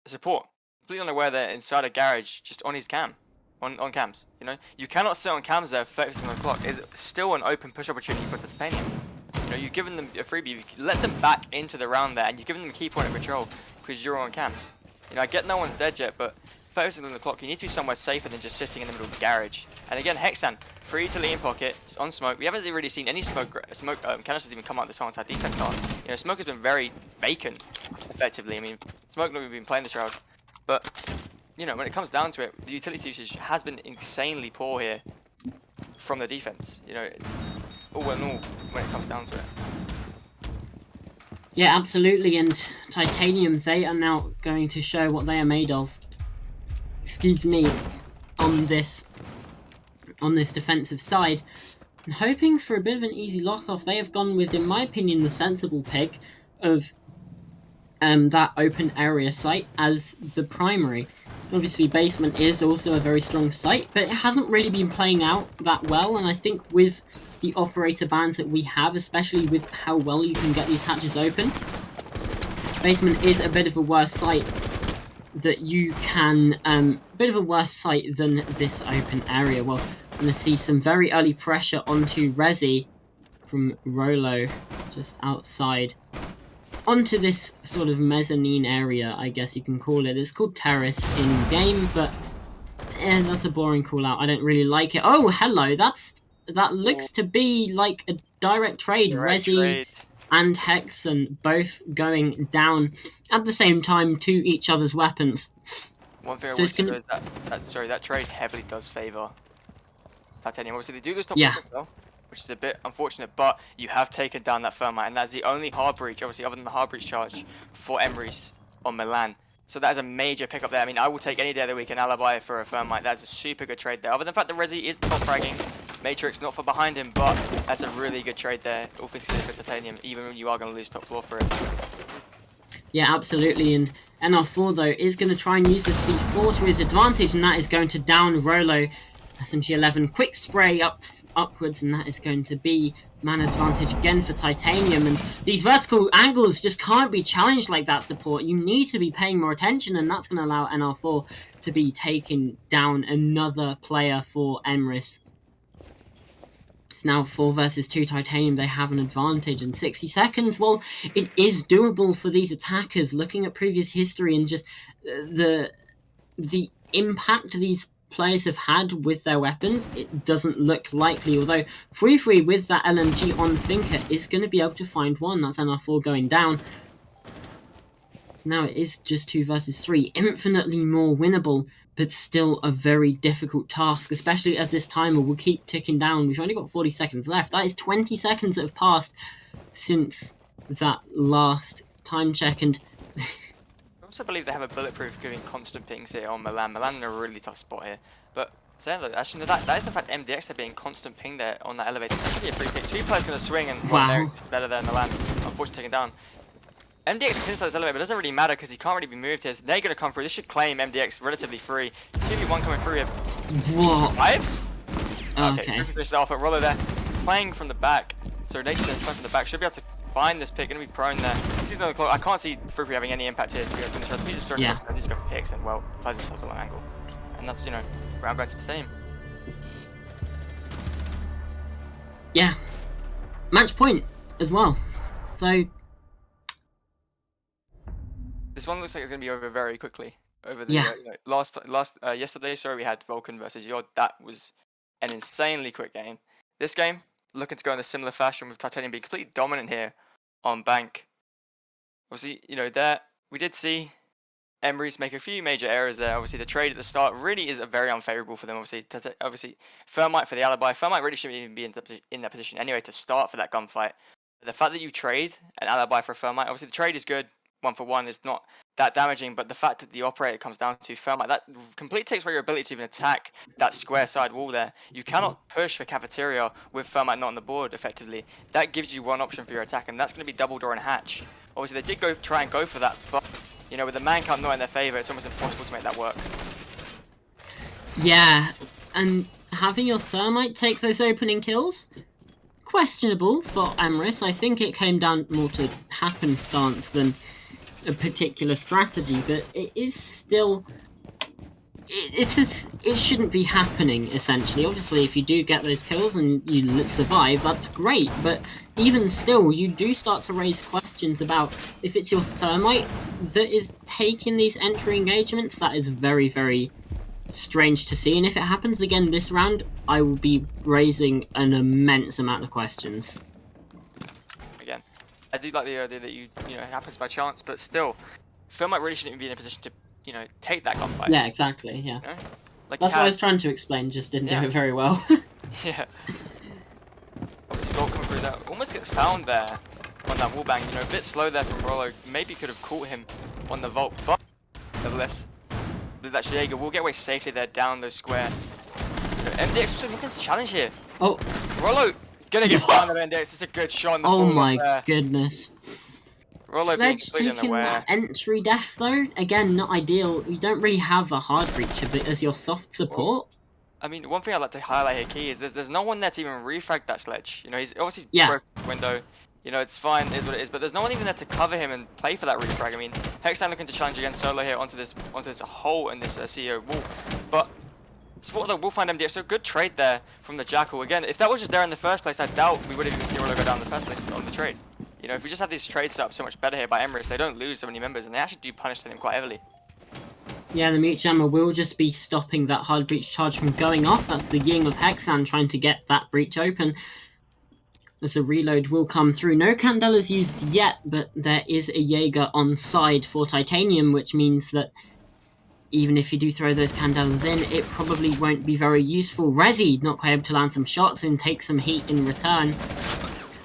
Support. Completely unaware they're inside a garage, just on his cam. On cams, you know? You cannot sit on cams there 30 seconds on the clock. It's still an open push opportunity for Titanium. You know, you've given them a freebie, you let them back into the round there, and you've given them a key point of control because you're on cams. You know, I get no one's dead yet, but 30 seconds on the clock, you need to be somewhere safer than just sitting in the middle of the garage. And again, Hexan, free to lean pocket, on smoke. We haven't really seen any canisters even come out this whole entire defense half. You know, smoke has been very vacant, effectively. I mean, smoke not even been playing this round, but you know, when it comes down to it, the utility usage has been insanely poor here from the defense. You know, all in all, when it comes down to it. Yeah, absolutely. And Titanium, they are now going to show what they are made of. Excuse me, on this defensive side. And hoping for a bit of an easy lock-off, they have gone with, in my opinion, the sensible pick of that open area site as the primary. Obviously, basement is also a very strong site, but it hasn't really been playing out that well, and I think with the operator bans that we have, especially with how well you can get these hatches open, basement is a bit of a worse site that you can, bit of a worse site than this open area. Well, I'm going to see some very early pressure onto Resi from Rolo just outside. Onto this sort of mezzanine area, I guess you can call it. It's called terrace in game, but that's a boring call out. I don't really like it. Oh, hello. That looks to be like a direct trade. Resi and Hexen both going down at the same time to each other's weapons. One thing I will say is that trade heavily does favour Titanium. Obviously, they do this top floor though, which is a bit unfortunate, but you have taken down that Thermite, and that's the only hard breach, obviously, other than the hard breach charge for Emrys on Milan. So that is a major pickup there. I mean, I will take any day of the week an alibi for a Thermite. That's a super good trade there. Other than the fact that Resi is top fragging, Matrix not far behind him, but that's a really good trade there, all things considered for Titanium, even when you are going to lose top floor for it. Yeah, absolutely, and NR4, though, is going to try and use the C4 to his advantage, and that is going to down Rolo. SMG11, quick spray upwards, and that is going to be man advantage again for Titanium. And these vertical angles just can't be challenged like that, support. You need to be paying more attention, and that's going to allow NR4 to be taking down another player for Emrys. It's now 4 versus 2 Titanium. They have an advantage in 60 seconds. Well, it is doable for these attackers. Looking at previous history and just the impact these players have had with their weapons, it doesn't look likely. Although Free with that LMG on Thinker is going to be able to find one. That's NR4 going down. Now it is just 2 versus 3. Infinitely more winnable, but still a very difficult task, especially as this timer will keep ticking down. We've only got 40 seconds left. That is 20 seconds that have passed since that last time check, and I also believe they have a bulletproof giving constant pings here on Milan. Milan in a really tough spot here. But saying that, actually, no, that is in fact MDX there being constant ping there on that elevator. That should be a free pick. 2 players going to swing, and wow, it's better than Milan. Unfortunately, taken down. MDX pins this elevator, but it doesn't really matter because he can't really be moved here. So they're going to come through. This should claim MDX relatively free. 2v1 coming through here. He survives? Okay. Finish it off at Roller there. Playing from the back. So Nathan is playing from the back. Should be able to find this pick. Going to be prone there. Sees another clock. I can't see Free having any impact here. He's just throwing he's going for picks, and well, plays himself a long angle. And that's, you know, round going to the same. Yeah. Match point as well. So this one looks like it's going to be over very quickly. Over the yesterday, sorry, we had Vulcan versus Yod. That was an insanely quick game. This game, looking to go in a similar fashion with Titanium being completely dominant here on Bank. Obviously, you know, there we did see Emrys make a few major errors there. Obviously, the trade at the start really is very unfavorable for them. Obviously, Thermite for the alibi. Thermite really shouldn't even be in that position anyway to start for that gunfight. The fact that you trade an alibi for a Thermite, obviously the trade is good. 1 for 1 is not that damaging, but the fact that the operator comes down to Thermite, that completely takes away your ability to even attack that square side wall there. You cannot push for Cafeteria with Thermite not on the board effectively. That gives you one option for your attack, and that's going to be double door and hatch. Obviously, they did try and go for that, but, you know, with the man count not in their favour, it's almost impossible to make that work. Yeah, and having your Thermite take those opening kills? Questionable for Emrys. I think it came down more to happenstance than a particular strategy, but it is still... It shouldn't be happening, essentially. Obviously, if you do get those kills and you survive, that's great, but even still, you do start to raise questions about if it's your Thermite that is taking these entry engagements. That is very, very strange to see, and if it happens again this round, I will be raising an immense amount of questions. Again, I do like the idea that you know, it happens by chance, but still, Thermite really shouldn't even be in a position to, you know, take that gunfight. Yeah, exactly, yeah. You know? Like, that's what I was trying to explain, just didn't do it very well. Yeah. Obviously, Gold coming through there, almost gets found there on that wallbang. You know, a bit slow there from Rollo. Maybe could have caught him on the vault, but nevertheless, that Jaeger will get away safely there down those square. MDX also looking to challenge here. Oh. Rollo gonna get found at MDX. It's a good shot on the Oh fall my goodness. Rollo being Sledge completely taking unaware. that entry death though, again, not ideal. You don't really have a hard breach of it as your soft support. Well, I mean, one thing I'd like to highlight here, Key, is there's no one there to even refrag that Sledge. You know, he's obviously broke the window. You know, it's fine, it is what it is, but there's no one even there to cover him and play for that refrag. I mean, Hexan looking to challenge against Solo here onto this hole in this CEO wall. But Sport though will find MDX, so good trade there from the Jackal. Again, if that was just there in the first place, I doubt we would have even seen Rollo go down in the first place on the trade. You know, if we just have these trades set up so much better here by Emrys, they don't lose so many members, and they actually do punish them quite heavily. Yeah, the Mute Jammer will just be stopping that hard breach charge from going off. That's the Ying of Hexan trying to get that breach open. As a reload will come through. No Candelas used yet, but there is a Jaeger on side for Titanium, which means that even if you do throw those Candelas in, it probably won't be very useful. Resi not quite able to land some shots and take some heat in return.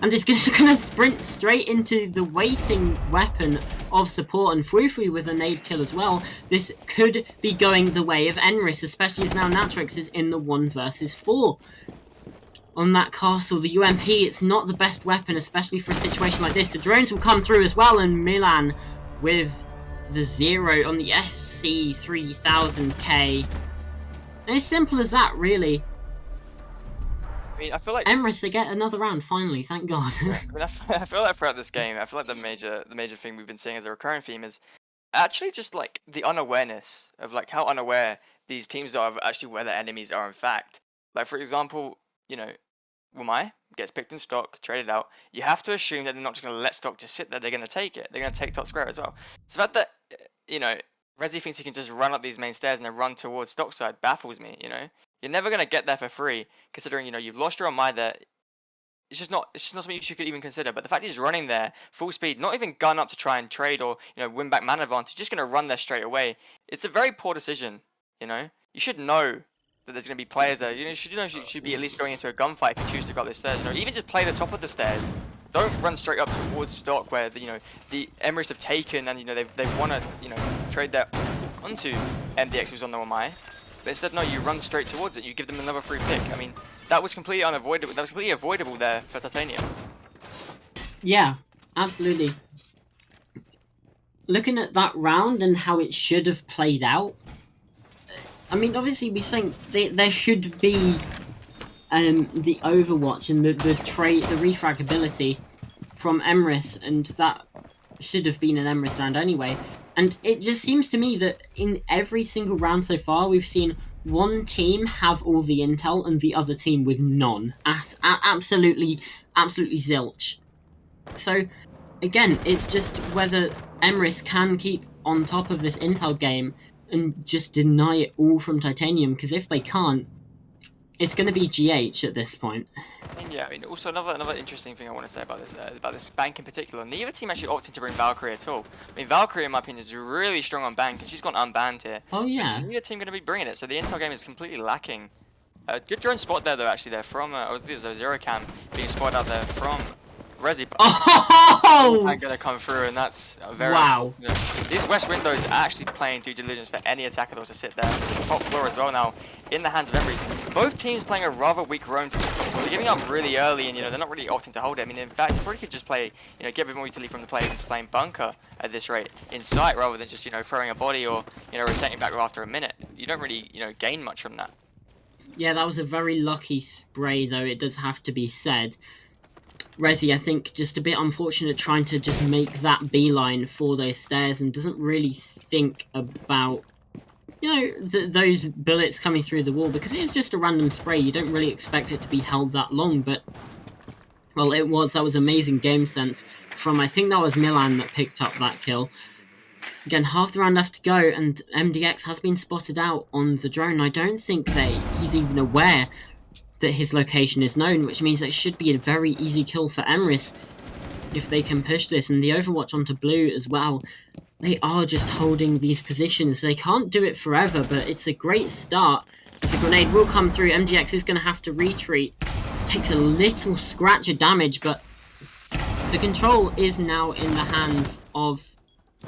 And it's just going to sprint straight into the waiting weapon of support, and Frufui with a nade kill as well. This could be going the way of Emrys, especially as now Natrix is in the 1 versus 4. On that castle, the UMP, it's not the best weapon, especially for a situation like this. The drones will come through as well, and Milan with the 0 on the SC3000K. And it's simple as that, really. I mean, I feel like Emrys, they get another round, finally, thank God. I mean, I feel like throughout this game, I feel like the major thing we've been seeing as a recurring theme is actually just like the unawareness of like how unaware these teams are of actually where their enemies are in fact. Like, for example, you know, Wumai gets picked in stock, traded out. You have to assume that they're not just going to let stock just sit there. They're going to take it. They're going to take top square as well. So the fact that, you know, Resi thinks he can just run up these main stairs and then run towards stock side baffles me, you know. You're never going to get there for free, considering, you know, you've lost your Wumai there. It's just not something you could even consider. But the fact he's running there full speed, not even gun up to try and trade or, you know, win back man advantage, just going to run there straight away. It's a very poor decision, you know. You should know that there's going to be players there. You should be at least going into a gunfight if you choose to go up the stairs. You know, even just play the top of the stairs. Don't run straight up towards stock where the Emrys have taken, and you know they want to trade that onto MDX who's on the Wumai. But instead, no, you run straight towards it. You give them another free pick. I mean, that was completely unavoidable. That was completely avoidable there for Titanium. Yeah, absolutely. Looking at that round and how it should have played out, I mean, obviously we think there should be the Overwatch and the refrag ability from Emrys, and that should have been an Emrys round anyway. And it just seems to me that in every single round so far, we've seen one team have all the intel and the other team with none. Absolutely zilch. So, again, it's just whether Emrys can keep on top of this intel game and just deny it all from Titanium, because if they can't, it's going to be GH at this point. Yeah, I mean, also another interesting thing I want to say about this bank in particular. Neither team actually opted to bring Valkyrie at all. I mean, Valkyrie, in my opinion, is really strong on bank, and she's gone unbanned here. Oh yeah. Neither team going to be bringing it, so the intel game is completely lacking. Good drone spot there though, actually, there from there's a 0 cam being spotted out there from Resi. Oh! I'm gonna come through, and that's a very Wow. These west windows are actually playing due diligence for any attacker that was to sit there. This is top floor as well now, in the hands of Emrys. Both teams playing a rather weak roam. They're giving up really early, and they're not really opting to hold it. I mean, in fact, you probably could just play, get a bit more utility from the player who's playing bunker at this rate in sight, rather than just throwing a body or rotating back after a minute. You don't really gain much from that. Yeah, that was a very lucky spray, though, it does have to be said. Resi, I think, just a bit unfortunate trying to just make that beeline for those stairs and doesn't really think about, those bullets coming through the wall, because it is just a random spray. You don't really expect it to be held that long, but, well, it was. That was amazing game sense from, I think that was Milan that picked up that kill. Again, half the round left to go, and MDX has been spotted out on the drone. I don't think he's even aware that his location is known, which means it should be a very easy kill for Emrys if they can push this. And the overwatch onto blue as well. They are just holding these positions. They can't do it forever, but it's a great start. As the grenade will come through, MDX is going to have to retreat. Takes a little scratch of damage, but the control is now in the hands of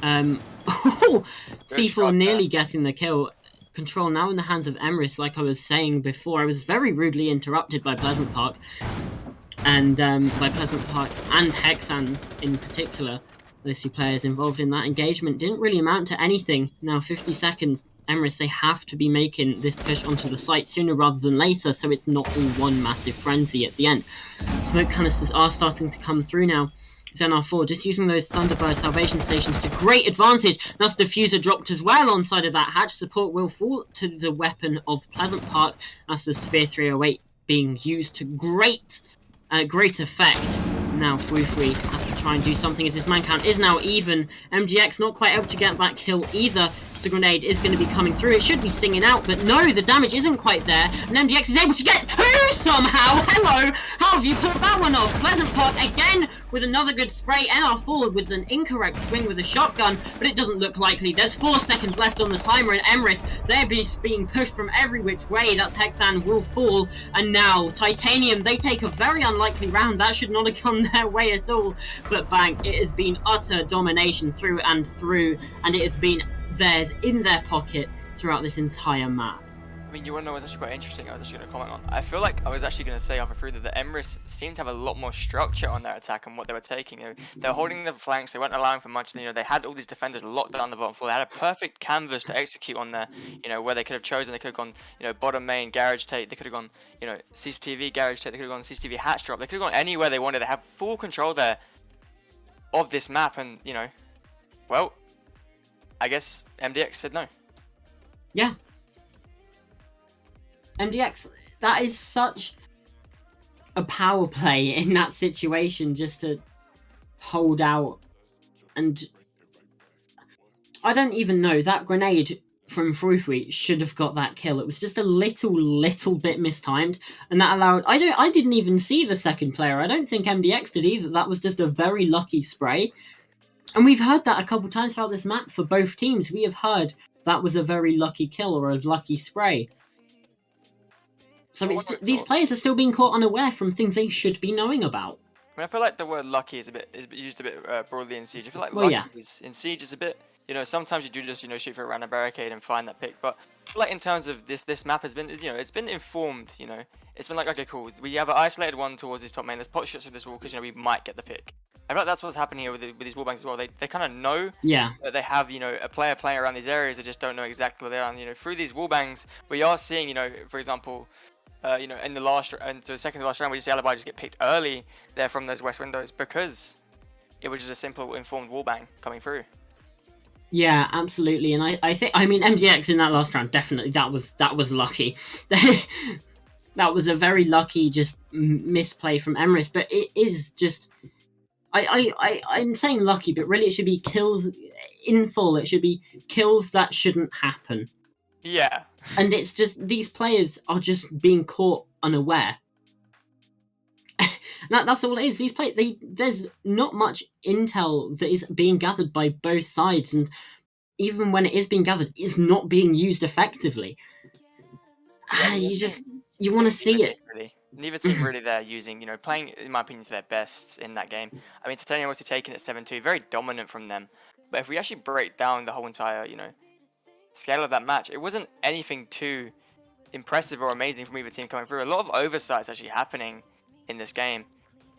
C4 nearly getting the kill. Control now in the hands of Emrys, like I was saying before. I was very rudely interrupted by Pleasant Park. And by Pleasant Park and Hexan in particular. Those two players involved in that engagement didn't really amount to anything. Now 50 seconds, Emrys, they have to be making this push onto the site sooner rather than later, so it's not all one massive frenzy at the end. Smoke canisters are starting to come through now. ZNR4 just using those Thunderbird salvation stations to great advantage. That's diffuser dropped as well on side of that hatch. Support will fall to the weapon of Pleasant Park. That's the Sphere 308 being used to great effect. Now Free has to try and do something as this man count is now even. MGX not quite able to get that kill either. The grenade is going to be coming through. It should be singing out, but no, the damage isn't quite there. And MDX is able to get two somehow. Hello, how have you put that one off? Pleasant Park again with another good spray. NR forward with an incorrect swing with a shotgun, but it doesn't look likely. There's 4 seconds left on the timer, and Emrys, they're being pushed from every which way. That's Hexan will fall, and now Titanium, they take a very unlikely round. That should not have come their way at all, but bang, it has been utter domination through and through, and it has been theirs in their pocket throughout this entire map. I mean, you want to know what's actually quite interesting? I was actually going to comment on. I feel like I was actually going to say halfway through that the Emrys seemed to have a lot more structure on their attack and what they were taking. They were holding the flanks. They weren't allowing for much. They had all these defenders locked down the bottom floor. They had a perfect canvas to execute on there. Where they could have chosen. They could have gone, bottom main garage take. They could have gone, CCTV garage take. They could have gone CCTV hatch drop. They could have gone anywhere they wanted. They have full control there of this map, and well, I guess MDX said no. Yeah. MDX, that is such a power play in that situation, just to hold out. And I don't even know, that grenade from Frufui should have got that kill. It was just a little bit mistimed, and that allowed... I didn't even see the second player. I don't think MDX did either. That was just a very lucky spray. And we've heard that a couple times throughout this map for both teams. We have heard that was a very lucky kill or a lucky spray. So these players are still being caught unaware from things they should be knowing about. I mean, I feel like the word lucky is used a bit broadly in Siege. I feel like lucky in Siege is a bit, sometimes you do just, shoot for around a barricade and find that pick. But I feel like in terms of this map has been, it's been informed, It's been like, okay, cool. We have an isolated one towards this top main. Let's pot shots through this wall because, we might get the pick. I feel like that's what's happening here with these wallbangs as well. They kind of know that they have, a player playing around these areas. They just don't know exactly where they are. And, through these wallbangs, we are seeing, for example... in the last and the second to last round, we just see Alibi just get picked early there from those west windows because it was just a simple informed wallbang coming through. Yeah, absolutely, and I mean MGX in that last round definitely that was lucky. That was a very lucky just misplay from Emrys, but it is just I'm saying lucky, but really it should be kills in full. It should be kills that shouldn't happen. Yeah. And it's just, these players are just being caught unaware. That's all it is. These players, there's not much intel that is being gathered by both sides, and even when it is being gathered, it's not being used effectively. You want to see it. Really. neither team really there using, playing, in my opinion, to their best in that game. I mean, Titanium obviously taking it 7-2, very dominant from them. But if we actually break down the whole entire, scale of that match, it wasn't anything too impressive or amazing from either team coming through. A lot of oversights actually happening in this game,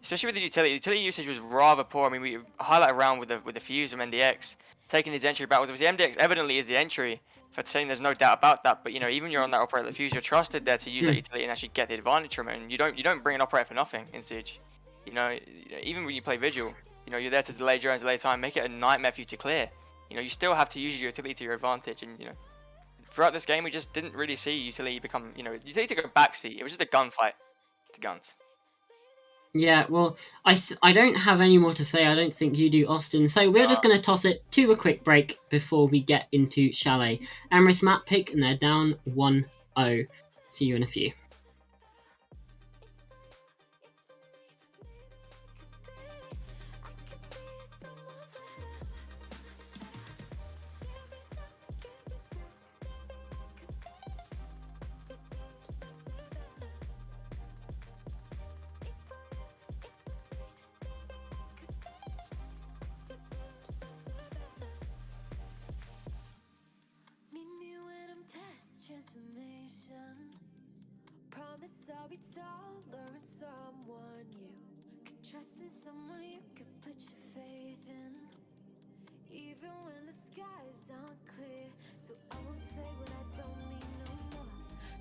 especially with the utility. Utility usage was rather poor. I mean, we highlight around with the fuse from MDX taking these entry battles. Obviously, MDX evidently is the entry for saying there's no doubt about that. But even you're on that operator, the fuse, you're trusted there to use that utility and actually get the advantage from it. And you don't bring an operator for nothing in Siege. Even when you play Vigil, you're there to delay drones, delay time, make it a nightmare for you to clear. You still have to use your utility to your advantage, and throughout this game, we just didn't really see utility become, utility took a backseat. It was just a gunfight to guns. Yeah, well, I don't have any more to say. I don't think you do, Austin. So we're just going to toss it to a quick break before we get into Chalet. Emrys map pick, and they're down 1-0. See you in a few. Promise I'll be taller and someone you could trust, in someone you could put your faith in, even when the skies aren't clear. So I won't say what I don't mean no more,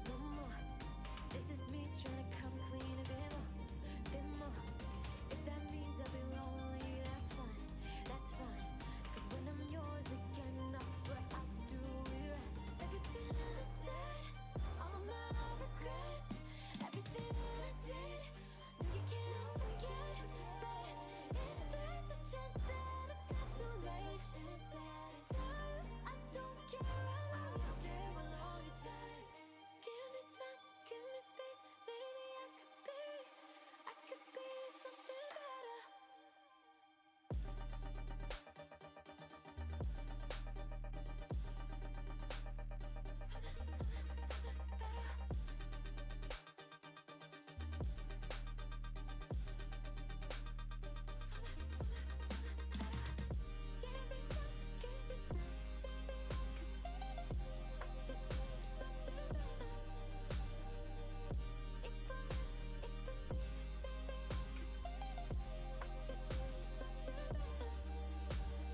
no more. This is me trying to come clean a bit more. If that means I'll be lonely, that's fine, that's fine. Cause when I'm yours again, I swear I'll do it right. Everything I said, all of my regrets, everything I did, no you can't forget. But if there's a chance that it's not too late, I don't care, I will take along your chest. Give me time, give me space, maybe I could be something better.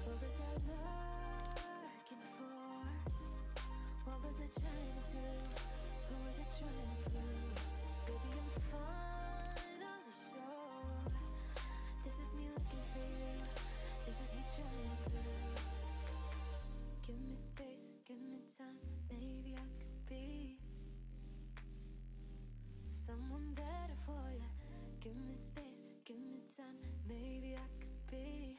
What was I looking for? What was I trying to do? Who was I trying to prove? Baby, I'm finally sure. This is me looking for you. This is me trying to prove. Give me space, give me time. Maybe I could be someone better for you. Give me space, give me time. Maybe I could be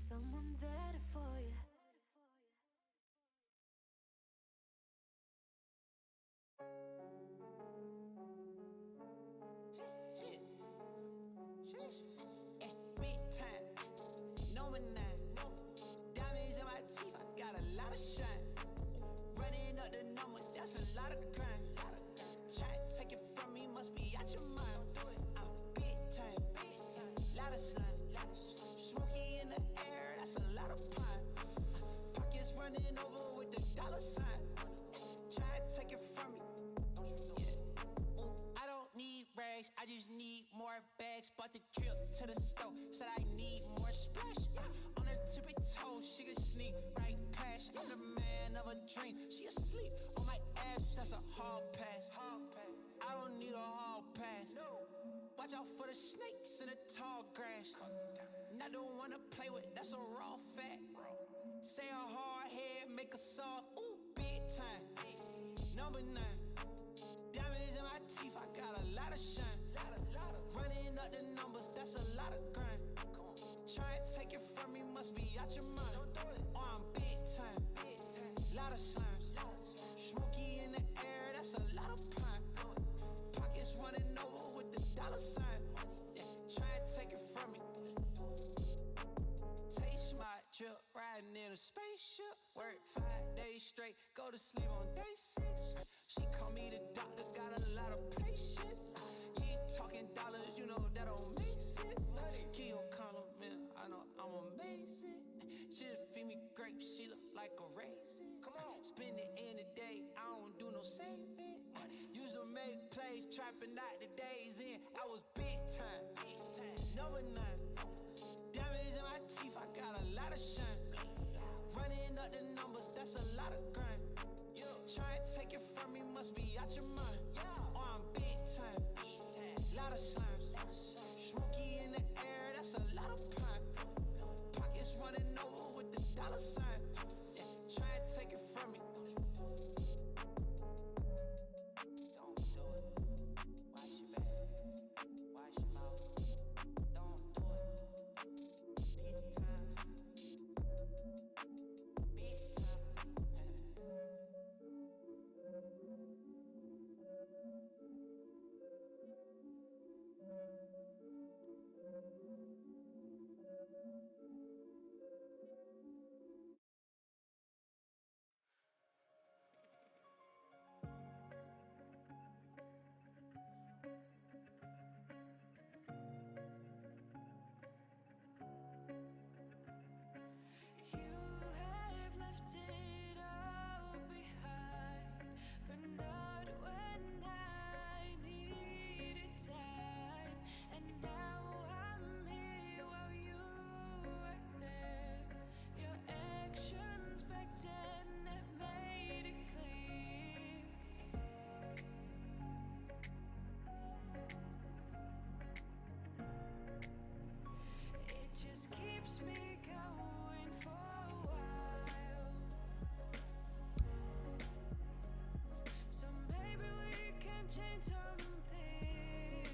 someone better for you. Big time, number 9. Diamonds in my teeth, I got a lot of shine. Running up the number, that's a lot of crime. Try to take it from me, must be out your mind. I'm big time, lot of slime. Smoky in the air, that's a lot of pine. Pockets running over with the dollar sign. Try to take it from me. I don't need rags, I just need more bags. Bought the drip to the store, said I need more splash. On her tippy toes, she can sneak right past. I'm the man of a dream, she asleep on my ass, that's a hall pass. I don't need a hall pass. Watch out for the snakes in the tall grass. Not the one to play with, that's a raw fact. Say a hard head, make a soft, ooh, big time. Number 9. Diamonds in my teeth, I got a lot of shine. Running up the numbers, that's a lot of grind. Try to take it from me, must be out your mind. Oh, I'm big time, lot of slimes. Smoky in the air, that's a lot of pine. Pockets running over with the dollar sign. Yeah, try to take it from me. Taste my drip, riding in a spaceship. Work 5 days straight. like a race. Come on. Spend it in the day, I don't do no saving. Used to make plays, trapping out the days in. I was big time, number 9. Damage in my teeth, I got a lot of shine. Running up the numbers, that's a lot of grind. Try and take it from me, must be out your mind. Oh, I'm big time, lot of slimes. Smoky in the air, that's a lot of pine. Pockets running over with the dollar sign. Try and take it from me. Don't do it. Watch your back. Watch your mouth. Don't do it. Big time. Big time. You have left it all behind, but not when I needed time. And now I'm here while you were there. Your actions back then have made it clear. It just keeps me going for a while. So maybe we can change some things.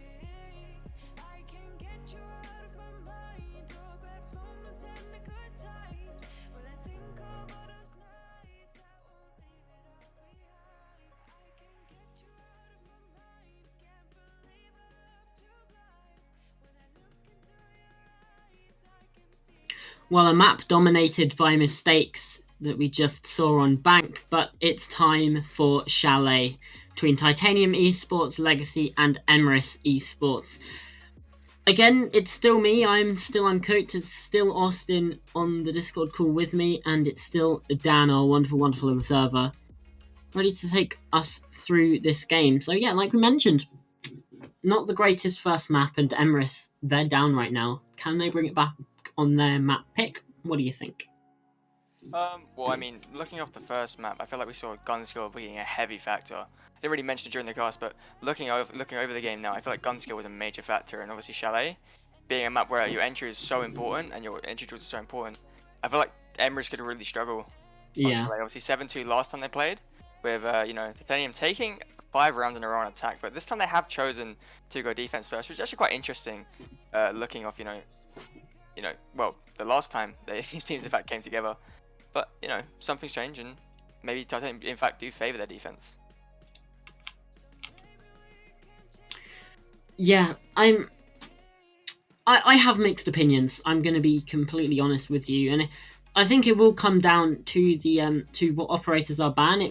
I can get you out of my mind, your bad moments and the good times. When I think of all those nights, I won't leave it all behind. I can get you out of my mind. Can't believe I loved you blind. When I look into your eyes, I can see. Well, a map dominated by mistakes that we just saw on Bank, but it's time for Chalet between Titanium eSports Legacy and Emrys eSports. Again, it's still me. I'm still uncooked. It's still Austin on the Discord call with me, and it's still Dan, our wonderful, wonderful observer, ready to take us through this game. So yeah, like we mentioned, not the greatest first map, and Emrys, they're down right now. Can they bring it back on their map pick? What do you think? Well, I mean, looking off the first map, I feel like we saw gun skill being a heavy factor. I didn't really mention it during the cast, but looking over the game now, I feel like gun skill was a major factor, and obviously Chalet, being a map where your entry is so important and your entry tools are so important, I feel like Emrys could really struggle on Yeah. Chalet. Obviously 7-2 last time they played, with Titanium taking 5 rounds in a row on attack, but this time they have chosen to go defense first, which is actually quite interesting. Looking off, well, the last time these teams in fact came together. But, something's changed, and maybe Titanium, in fact, do favour their defense. Yeah, I have mixed opinions. I'm going to be completely honest with you, and I think it will come down to the to what operators are banned.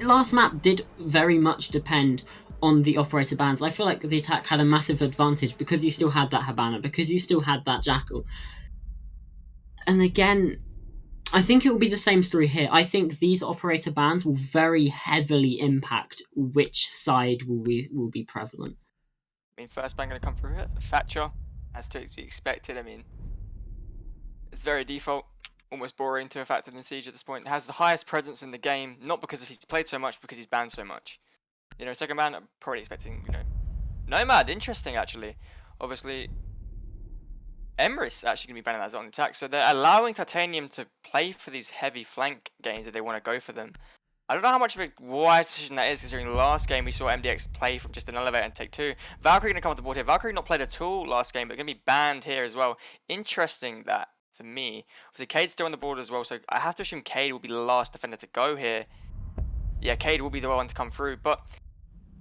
Last map did very much depend on the operator bans. I feel like the attack had a massive advantage because you still had that Habana, because you still had that Jackal. And again, I think it will be the same story here. I think these operator bans will very heavily impact which side will be prevalent. I mean, first ban going to come through here. Thatcher, as to be expected. I mean, it's very default, almost boring to a factor than Siege at this point. Has the highest presence in the game, not because he's played so much, because he's banned so much. Second ban, I'm probably expecting, Nomad, interesting actually. Obviously, Emrys actually going to be banning that on the attack, so they're allowing Titanium to play for these heavy flank games if they want to go for them. I don't know how much of a wise decision that is, considering last game we saw MDX play from just an elevator and take 2. Valkyrie going to come off the board here. Valkyrie not played at all last game, but going to be banned here as well. Interesting that, for me. Obviously, Cade's still on the board as well, so I have to assume Cade will be the last defender to go here. Yeah, Cade will be the one to come through, but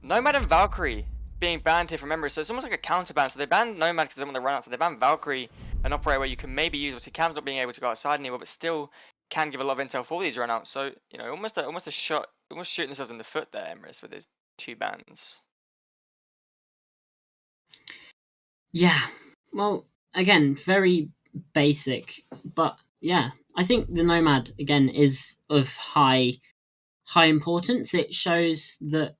Nomad and Valkyrie being banned here from Emrys, so it's almost like a counter ban. So they banned Nomad because they want to run out, so they banned Valkyrie, an operator where you can maybe use, obviously Cam's not being able to go outside anymore, but still can give a lot of intel for these runouts. So, almost a shot, almost shooting themselves in the foot there, Emrys, with his 2 bans. Yeah. Well, again, very basic, but yeah, I think the Nomad again is of high importance. It shows that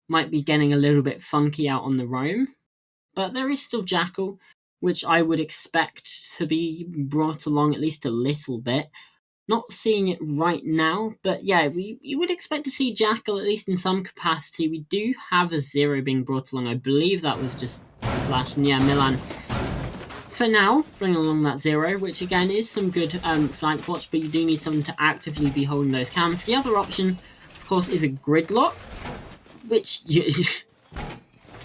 might be getting a little bit funky out on the roam, but there is still Jackal, which I would expect to be brought along at least a little bit. Not seeing it right now, but yeah, you would expect to see Jackal at least in some capacity. We do have a Zero being brought along. I believe that was just Flash, and yeah, Milan. For now, bring along that Zero, which again is some good flank watch, but you do need someone to actively be holding those cams. The other option, of course, is a Gridlock, which I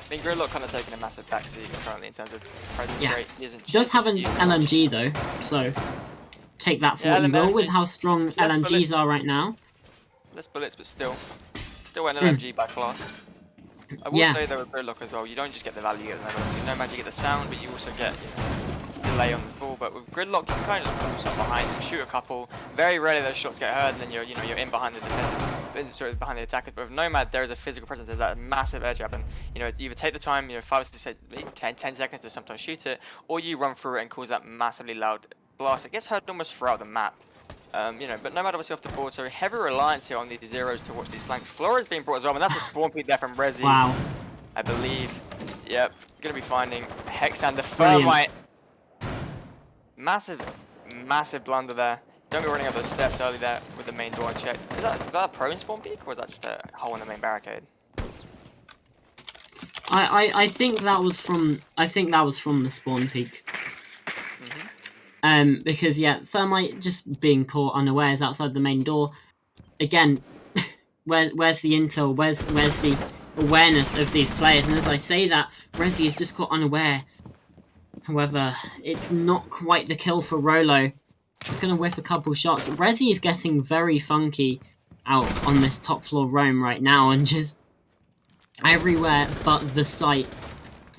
mean, Gridlock kind of taking a massive backseat currently in terms of presence Yeah. rate. He isn't does have an using much. LMG though, so take that for Yeah, what you will with LMG. how strong Less LMGs bullets. are right now. Less bullets, but still an LMG by class. I will Yeah. say though with Gridlock as well, you don't just get the value, you get the level. So no matter you get the sound, but you also get delay on the fall. But with Gridlock, you can kind of just put yourself behind him, shoot a couple. Very rarely those shots get heard, and then you're in behind the defenders, sorry, behind the attackers. But with Nomad, there is a physical presence. There's that massive edge up, and you either take the time, 5, 6, 10 seconds to sometimes shoot it, or you run through it and cause that massively loud blast. It gets heard almost throughout the map. But Nomad obviously off the board, so heavy reliance here on these Zeros to watch these flanks. Flora's being brought as well, and that's a spawn peek there from Resi, Wow. I believe. Yep, gonna be finding Hex and the Brilliant. Thermite. Massive blunder there. Don't be running up those steps early there with the main door unchecked. Is that a prone spawn peek, or is that just a hole in the main barricade? I think that was from the spawn peak. Because yeah, Thermite just being caught unawares outside the main door. Again, where's the intel? Where's the awareness of these players? And as I say that, Resi is just caught unaware. However, it's not quite the kill for Rolo. He's gonna whiff a couple shots. Resi is getting very funky out on this top floor roam right now, and just everywhere but the site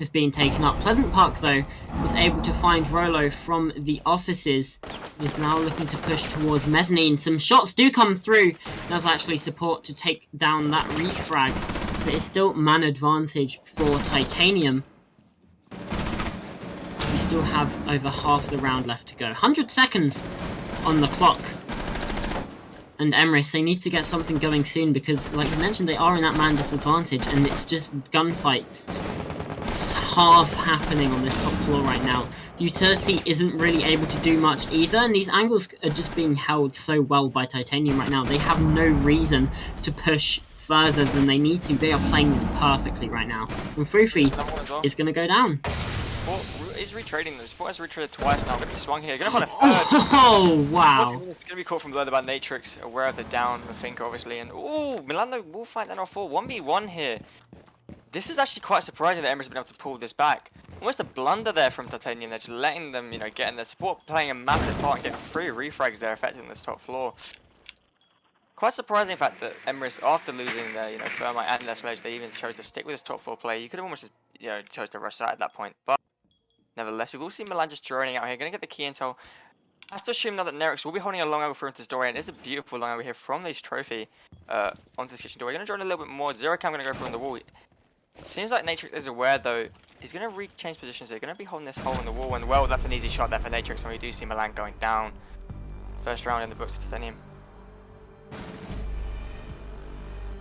is being taken up. Pleasant Park, though, is able to find Rolo from the offices. Is now looking to push towards Mezzanine. Some shots do come through. Does actually support to take down that refrag. But it's still man advantage for Titanium. We still have over half the round left to go. 100 seconds on the clock. And Emrys, they need to get something going soon because, like you mentioned, they are in that man disadvantage, and it's just gunfights. It's half happening on this top floor right now. Utility isn't really able to do much either, and these angles are just being held so well by Titanium right now. They have no reason to push further than they need to. They are playing this perfectly right now. And Frufi is going to go down. Sport is retrading them. Sport has retraded twice now. Going to be swung here. Going to find a third. Oh, wow. It's going to be caught from below the band Natrix, aware of the down, I think, obviously. And ooh, Milano will find that off 1v1 here. This is actually quite surprising that Emrys has been able to pull this back. Almost a blunder there from Titanium. They're just letting them, get in their support, playing a massive part and getting 3 refrags there, affecting this top floor. Quite surprising, in fact, that Emrys, after losing their, Thermite and their Sledge, they even chose to stick with this top 4 play. You could have almost just, chose to rush that at that point. But nevertheless, we will see Milan just droning out here. Going to get the key intel. I have to assume now that Nerix will be holding a long angle through into this doorway, and it's a beautiful long angle here from this trophy onto this kitchen door. We're going to drone a little bit more. Zero Cam going to go through on the wall. Seems like Natrix is aware, though. He's going to rechange positions. They're going to be holding this hole in the wall, and well, that's an easy shot there for Natrix, and we do see Milan going down. First round in the books of Titanium.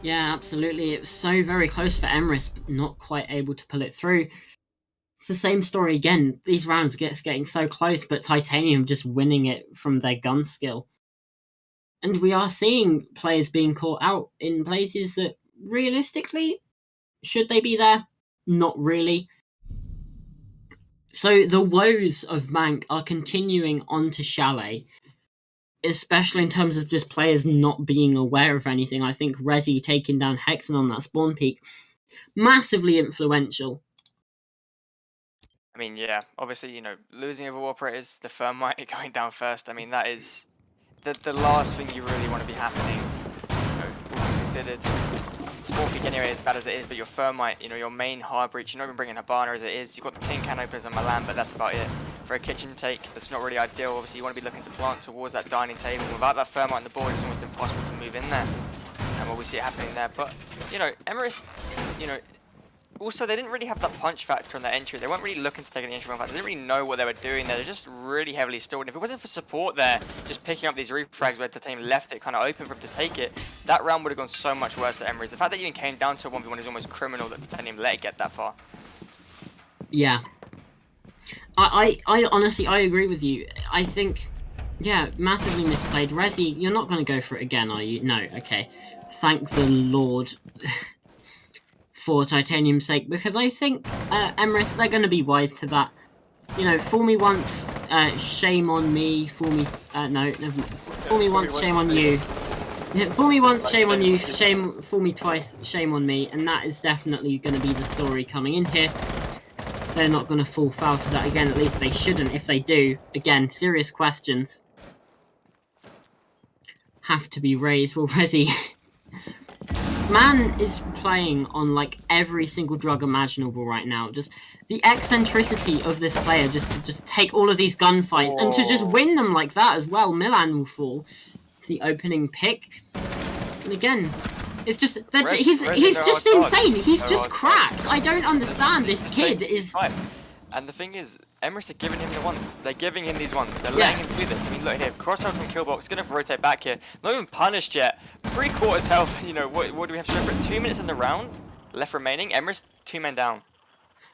Yeah, absolutely. It was so very close for Emrys, but not quite able to pull it through. It's the same story again. These rounds getting so close, but Titanium just winning it from their gun skill. And we are seeing players being caught out in places that, realistically, should they be there? Not really. So the woes of Mank are continuing on to Chalet, especially in terms of just players not being aware of anything. I think Resi taking down Hexen on that spawn peak, massively influential. I mean, yeah, obviously, losing over operators, the Thermite going down first. I mean, that is the last thing you really want to be happening, all things considered. Spawn peak anyway, as bad as it is, but your Thermite, your main hard breach, you're not even bringing Habana as it is. You've got the tin can openers on Milan, but that's about it. For a kitchen take, that's not really ideal. Obviously, you want to be looking to plant towards that dining table. Without that Thermite on the board, it's almost impossible to move in there. And well, we see it happening there. But, Emrys, also, they didn't really have that punch factor on their entry. They weren't really looking to take any entry factor. They didn't really know what they were doing there. They're just really heavily stalled. And if it wasn't for support there, just picking up these refrags where Titanium left it kind of open for him to take it, that round would have gone so much worse at Emrys. The fact that you even came down to a 1v1 is almost criminal that Titanium let it get that far. Yeah. I honestly, I agree with you. I think, yeah, massively misplayed. Resi, you're not going to go for it again, are you? No, okay. Thank the Lord for Titanium's sake, because I think Emrys, they're going to be wise to that. You know, fool me once, shame on me. Fool me, no, fool me once, shame on you. Yeah, fool me once, shame on you. Fool me twice, shame on me. And that is definitely going to be the story coming in here. They're not going to fall foul to that again. At least they shouldn't. If they do, again, serious questions have to be raised. Well, Resi, man is playing on like every single drug imaginable right now. Just the eccentricity of this player, just to just take all of these gunfights and to just win them like that as well. Milan will fall. The opening pick, and again, it's just that he's just insane. He's just cracked. I don't understand. This kid is. And the thing is, Emrys are giving him the ones. They're giving him these ones. They're letting him do this. I mean, look here, crossover from Killbox, gonna rotate back here. Not even punished yet. 3/4 health. You know what do we have to show for it? 2 minutes in the round left remaining. Emrys 2 men down.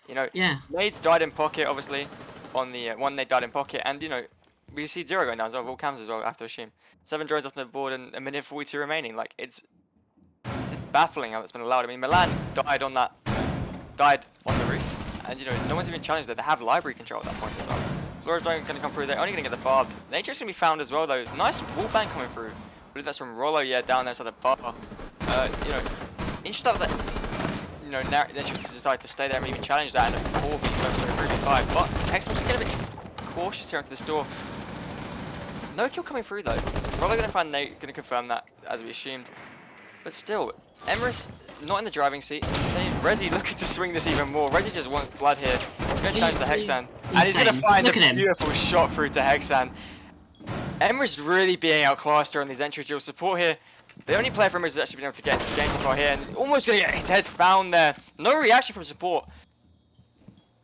You know, Nades died in pocket, obviously, on the one they died in pocket, and you know, we see Zero going down as well, all cams as well. I have to assume 7 drones off the board and a minute 42 remaining. Like it's baffling how that's been allowed. I mean, Milan died on the roof. And, you know, no one's even challenged that. They have library control at that point as well. Flora's going to come through. They're only going to get the barb. Nature's going to be found as well, though. Nice wallbang coming through. I believe that's from Rollo, yeah, down there, so the bar. You know, interesting that, you know, Nature's decided to stay there and even challenge that in a 4v5, sorry, 3v5. But Hexam also getting a bit cautious here into this door. No kill coming through, though. Rollo going to find Nate, going to confirm that, as we assumed. But still, Emrys not in the driving seat. Resi looking to swing this even more. Resi just wants blood here. He's going to challenge the Hexan. And he's going to find a beautiful shot through to Hexan. Emrys really being outclassed here on these entry dual support here. The only player from Emrys has actually been able to get into this game so far here. And almost going to get his head found there. No reaction from support.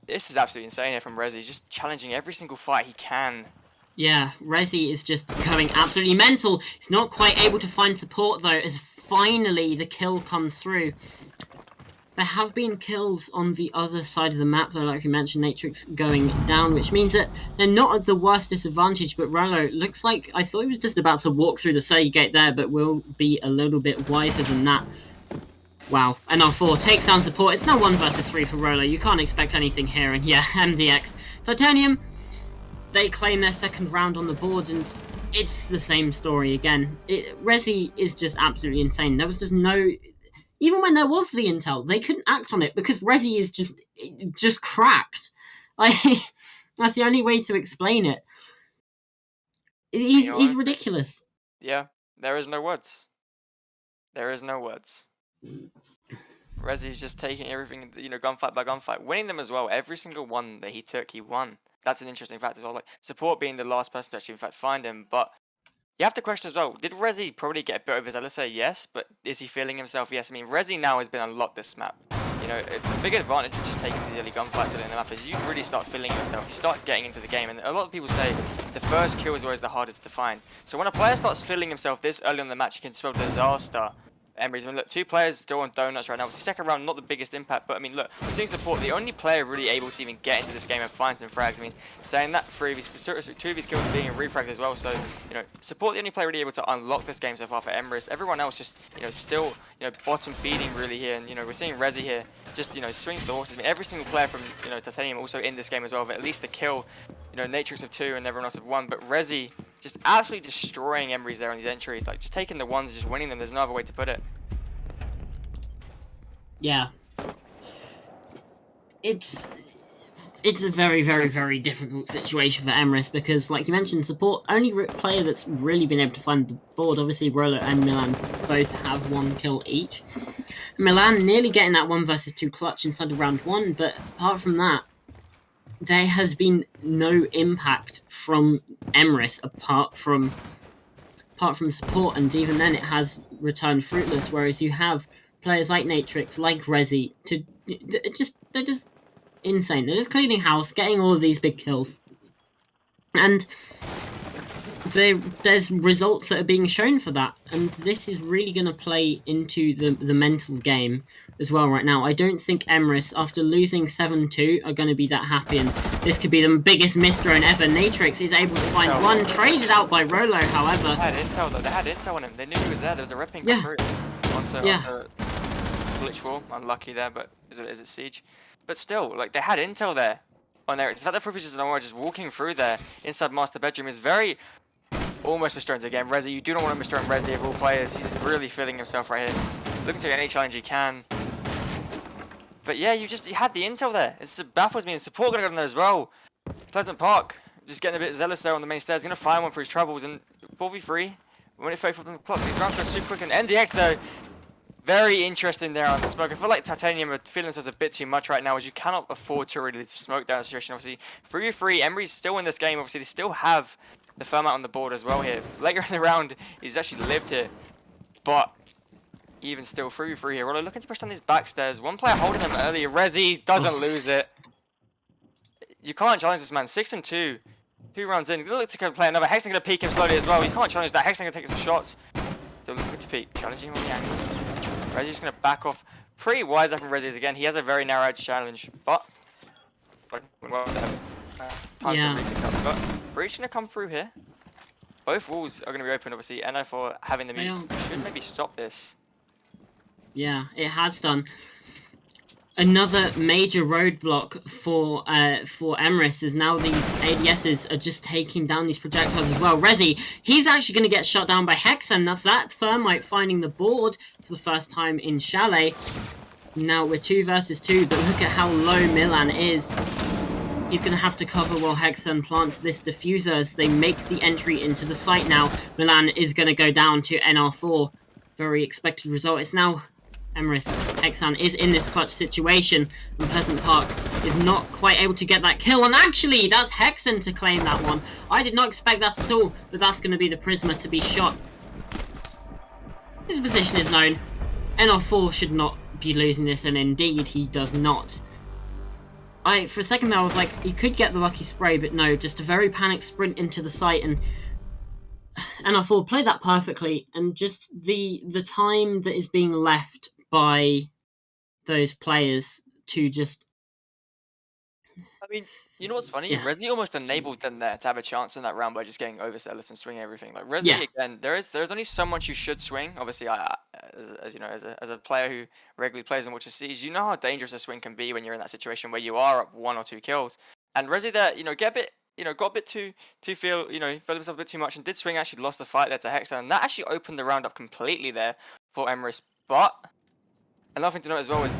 This is absolutely insane here from Resi. He's just challenging every single fight he can. Yeah, Resi is just going absolutely mental. He's not quite able to find support though, as finally the kill comes through. There have been kills on the other side of the map though, like we mentioned, Natrix going down, which means that they're not at the worst disadvantage, but Rollo looks like, I thought he was just about to walk through the Surrey gate there, but will be a little bit wiser than that. Wow, NR4 takes down support. It's now 1 versus 3 for Rollo. You can't expect anything here, and yeah, MDX. Titanium, they claim their second round on the board, and it's the same story again. Resi is just absolutely insane. There was just no... Even when there was the intel, they couldn't act on it because Resi is just cracked. That's the only way to explain it. He's ridiculous. Yeah, there is no words. There is no words. Resi's just taking everything, you know, gunfight by gunfight, winning them as well. Every single one that he took, he won. That's an interesting fact as well. Like, support being the last person to actually, in fact, find him. But you have to question as well, did Resi probably get a bit of his, let's say yes, but is he feeling himself? Yes. I mean, Resi now has been unlocked this map. You know, the big advantage of just taking the early gunfights in the map is you really start feeling yourself. You start getting into the game. And a lot of people say the first kill is always the hardest to find. So when a player starts feeling himself this early on the match, you can spell disaster. Emrys, I mean, look, 2 players still on donuts right now. It's the second round, not the biggest impact, but I mean, look, we're seeing support, the only player really able to even get into this game and find some frags. I mean, saying that 2 of his kills being refragged as well, so, you know, support the only player really able to unlock this game so far for Emrys. Everyone else just, you know, still, you know, bottom feeding really here, and, you know, we're seeing Resi here just, you know, swing the horses. I mean, every single player from, you know, Titanium also in this game as well, but at least a kill, you know, Natrix of 2 and everyone else of 1, but Resi just absolutely destroying Emrys there on these entries, like, just taking the ones, just winning them. There's no other way to put it. Yeah. It's a very, very, very difficult situation for Emrys because, like you mentioned, support, only player that's really been able to find the board, obviously Rollo and Milan both have 1 kill each. Milan nearly getting that 1 versus 2 clutch inside of round 1, but apart from that, there has been no impact from Emrys apart from support, and even then it has returned fruitless, whereas you have players like Natrix, like Rezi, they're just insane. They're just cleaning house, getting all of these big kills, and there's results that are being shown for that, and this is really going to play into the mental game as well right now. I don't think Emrys, after losing 7-2, are going to be that happy, and this could be the biggest misthrown ever. Natrix is able to find one, traded out by Rolo, however. They had intel though, they had intel on him, they knew he was there was a ripping through onto glitch wall. Unlucky there, but is it Siege? But still, like, they had intel there on there. It's fact that Fruifish and just walking through there inside master bedroom is very almost Mr. again. Rezi, you do not want to Mr. Rezi of all players. He's really feeling himself right here. Looking to get any challenge he can. But yeah, you had the intel there. It baffles me, and support gonna go in there as well. Pleasant Park, just getting a bit zealous there on the main stairs. Gonna find one for his troubles, and 4v3. When it faithful from the clock, these rounds are super quick, and NDX though, very interesting there on the smoke. I feel like Titanium are feeling themselves a bit too much right now, as you cannot afford to really smoke down the situation. Obviously, 3v3, Emrys still in this game. Obviously, they still have the firm out on the board as well here. Later in the round, he's actually lived here. But even still, 3v3 here. Rolo looking to push down these back stairs. One player holding him earlier. Rezi doesn't lose it. You can't challenge this man. 6-2. 2 rounds in. Look to play another. Hexen going to peek him slowly as well. You can't challenge that. Hexen going to take some shots. Still looking to peek. Challenging on the angle. Rezi's going to back off. Pretty wise up from Rezi's again. He has a very narrow edge challenge. But time to reach the cover. But Breach going to come through here. Both walls are going to be open, obviously. NO for having the mute should maybe stop this. Yeah, it has done. Another major roadblock for Emrys is now these ADSs are just taking down these projectiles as well. Rezi, he's actually going to get shot down by Hexen. That's that Thermite finding the board for the first time in Chalet. Now we're 2 versus 2, but look at how low Milan is. He's going to have to cover while Hexen plants this diffuser as they make the entry into the site now. Milan is going to go down to NR4. Very expected result. It's now Emrys. Hexen is in this clutch situation, and Pleasant Park is not quite able to get that kill, and actually that's Hexen to claim that one. I did not expect that at all, but that's going to be the Prisma to be shot. His position is known. NR4 should not be losing this, and indeed he does not. For a second there I was like, he could get the lucky spray, but no, just a very panicked sprint into the site, and NR4 played that perfectly, and just the time that is being left by those players to just... I mean, you know what's funny? Yeah. Rezi almost enabled them there to have a chance in that round by just getting overzealous and swinging everything. Like Rezi, again, there's only so much you should swing. Obviously, as you know, as a player who regularly plays and watches Siege, you know how dangerous a swing can be when you're in that situation where you are up 1 or 2 kills. And Rezi there, got a bit too feel himself a bit too much and did swing. Actually lost the fight there to Hexen, and that actually opened the round up completely there for Emrys. But another thing to note as well is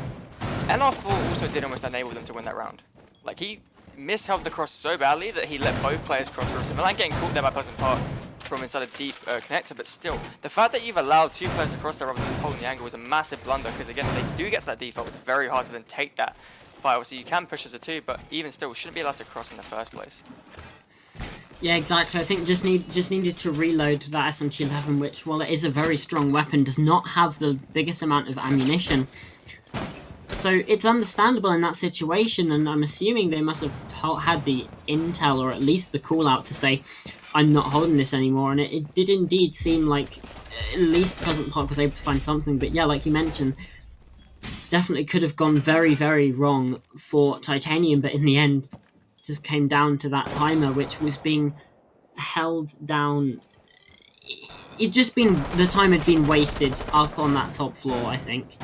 NR4 also did almost enable them to win that round. Like, he misheld the cross so badly that he let both players cross through. So Milan getting caught there by Pleasant Park from inside a deep connector, but still, the fact that you've allowed 2 players to cross there rather than just holding the angle is a massive blunder, because again, if they do get to that default, it's very hard to then take that fight. Obviously, you can push as a 2, but even still, shouldn't be allowed to cross in the first place. Yeah, exactly. I think just needed to reload that SMG11, which, while it is a very strong weapon, does not have the biggest amount of ammunition. So it's understandable in that situation, and I'm assuming they must have had the intel, or at least the call out to say, I'm not holding this anymore, and it did indeed seem like at least Pleasant Park was able to find something. But yeah, like you mentioned, definitely could have gone very, very wrong for Titanium, but in the end, it just came down to that timer, which was being held down. The time had been wasted up on that top floor, I think.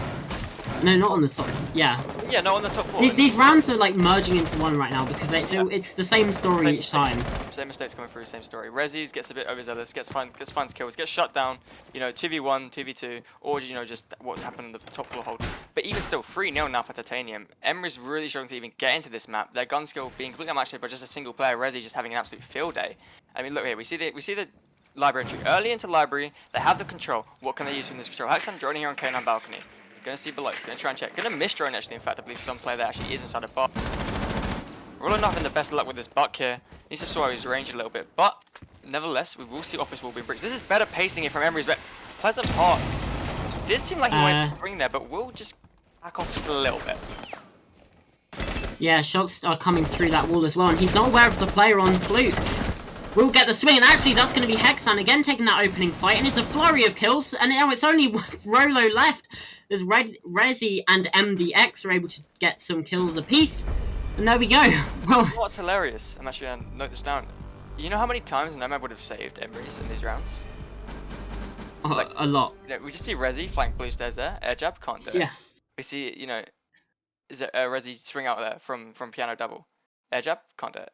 No, not on the top. Yeah. Yeah, no, on the top floor. These rounds are like merging into one right now, because it's the same story each time. Same mistakes coming through, same story. Rezis gets a bit overzealous, gets finds kills, gets shut down. 2v1, 2v2, or just what's happened on the top floor hold. But even still, 3-0 now for Titanium. Emrys really struggling to even get into this map. Their gun skill being completely matched by just a single player. Rezi just having an absolute field day. I mean, look here. We see the library entry early into library. They have the control. What can they use from this control? Hexen droning here on K9 balcony. Gonna see below, gonna try and check. Gonna miss drone actually, in fact, I believe some player there actually is inside a buck. Rollo not having the best luck with this buck here. Needs to slow his range a little bit, but nevertheless, we will see office wall being breached. This is better pacing here from Emrys, but Pleasant Park did seem like he wanted to bring there, but we'll just back off just a little bit. Yeah, shots are coming through that wall as well, and he's not aware of the player on Fluke. We'll get the swing, and actually that's going to be Hexan again taking that opening fight, and it's a flurry of kills, and now it's only Rolo left. There's Rezi and MDX are able to get some kills apiece, and there we go. Well, What's hilarious, I'm actually going to note this down. You know how many times Nomad would have saved Emrys in these rounds? Like, a lot. You know, we just see Rezi flank blue stairs there, air jab, can't do it. Yeah. We see, you know, is it Rezi swing out there from piano double, air jab, can't do it.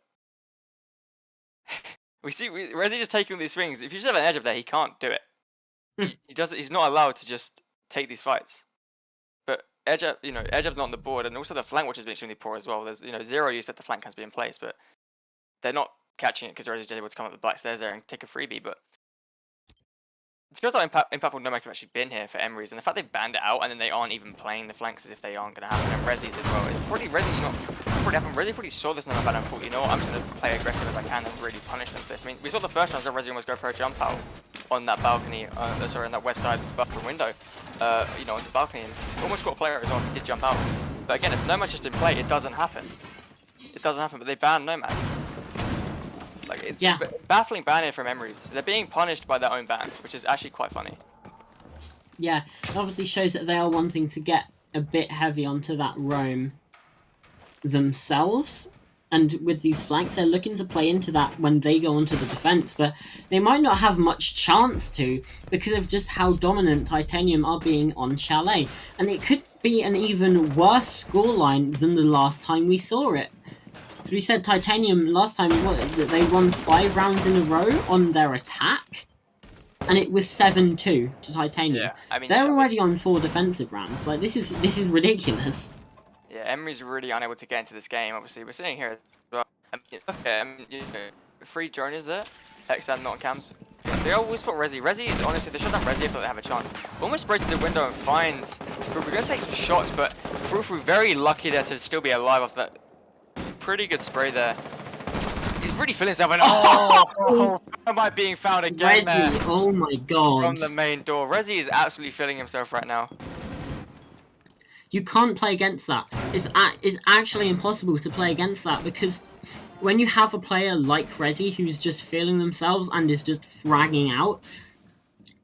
we see Rezi just taking all these swings. If you just have an air jab there, he can't do it. He's not allowed to just take these fights. But air jab, you know, air jab's not on the board, and also the flank, which has been extremely poor as well. There's, you know, zero use that the flank has to be in place, but they're not catching it because Rezi's just able to come up the black stairs there and take a freebie. But it feels like impactful Nomad have actually been here for Emrys, and the fact they banned it out and then they aren't even playing the flanks as if they aren't going to happen, and Rezi's as well. It's probably Rezi, you know, probably happened. Rezi probably saw this Nomad ban and thought, you know what, I'm just going to play aggressive as I can and really punish them for this. I mean, we saw the first round where Rezi almost go for a jump out on that balcony, sorry, on that west side bathroom window, you know, on the balcony, and almost got a player as well. He did jump out. But again, if Nomad's just in play, it doesn't happen. It doesn't happen, but they banned Nomad. Like, it's a baffling ban here from Emrys. They're being punished by their own ban, which is actually quite funny. Yeah, it obviously shows that they are wanting to get a bit heavy onto that roam themselves. And with these flanks, they're looking to play into that when they go onto the defense. But they might not have much chance to because of just how dominant Titanium are being on Chalet. And it could be an even worse scoreline than the last time we saw it. We said Titanium last time, that they won 5 rounds in a row on their attack, and it was 7-2 to Titanium. Yeah, I mean, they're already on 4 defensive rounds. Like, this is ridiculous. Yeah, Emrys really unable to get into this game. Obviously, we're sitting here as well. Okay, you know, 3 droners there. Hexan not on cams. They always put Rezi. Rezi is honestly, they should have Rezi if they have a chance. Almost breaks to the window and finds. We're going to take some shots, but Fufu very lucky there to still be alive after that. Pretty good spray there. He's really feeling himself. And oh, am I being found again Rezi, there? oh my god. From the main door. Rezi is absolutely feeling himself right now. You can't play against that. It's actually impossible to play against that because when you have a player like Rezi who's just feeling themselves and is just fragging out,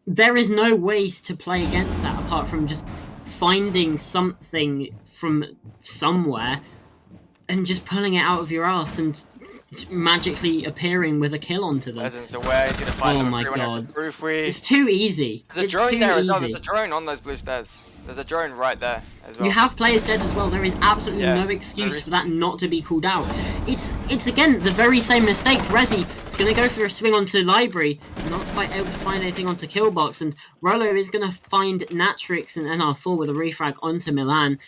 there is no ways to play against that apart from just finding something from somewhere and just pulling it out of your ass and magically appearing with a kill onto them. Rezin's aware, he's going to find oh them. my god. It's too easy. There's a drone there as well. There's a drone on those blue stairs. There's a drone right there as well. You have players dead as well. There is absolutely no excuse for that not to be called out. It's again the very same mistakes. Rezi is going to go for a swing onto Library, not quite able to find anything onto Killbox, and Rolo is going to find Natrix and NR4 with a refrag onto Milan.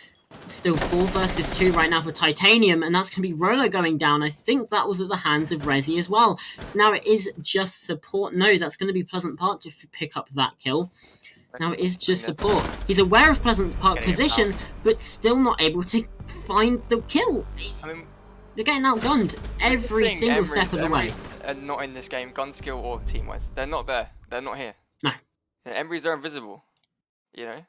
Still 4 versus 2 right now for Titanium, and that's going to be Rolo going down. I think that was at the hands of Rezi as well. So now it is just support. No, that's going to be Pleasant Park to pick up that kill. Now it is just support. He's aware of Pleasant Park position, but still not able to find the kill. I mean, they're getting outgunned every single step of the way. Are not in this game, gun skill or team-wise. They're not there. They're not here. No. Emrys are invisible. You know?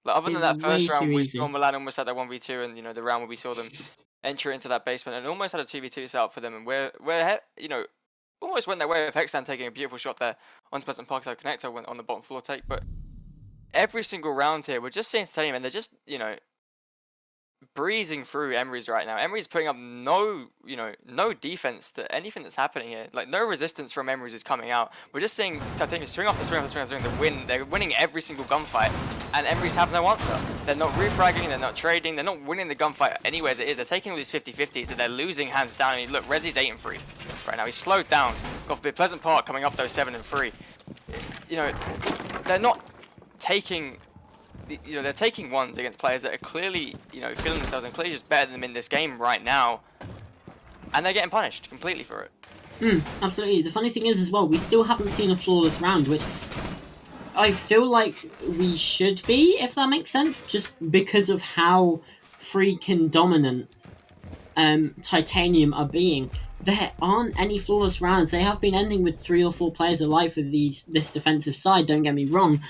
Like, other than that first round, we saw Milan almost had that 1v2, and, you know, the round where we saw them enter into that basement and almost had a 2v2 set up for them, and we're you know, almost went their way with Hexan taking a beautiful shot there onto Pleasant Park side connector went on the bottom floor take, but every single round here, we're just seeing Titanium, and they're just, you know, breezing through Emrys right now. Emrys putting up no defense to anything that's happening here. Like, no resistance from Emrys is coming out. We're just seeing Titanium swing after swing after swing after swing. They're winning every single gunfight, and Emrys have no answer. They're not refragging, they're not trading, they're not winning the gunfight anywhere as it is. They're taking all these 50-50s that they're losing hands down. I mean, look, Rezi's 8-3 right now. He's slowed down. Got for Pleasant Park coming up though 7-3. You know, they're not taking. You know, they're taking ones against players that are clearly, you know, feeling themselves and clearly just better than them in this game right now, and they're getting punished completely for it. Absolutely. The funny thing is as well, we still haven't seen a flawless round, which I feel like we should be, if that makes sense, just because of how freaking dominant Titanium are being. There aren't any flawless rounds. They have been ending with 3 or 4 players alive for this defensive side, don't get me wrong.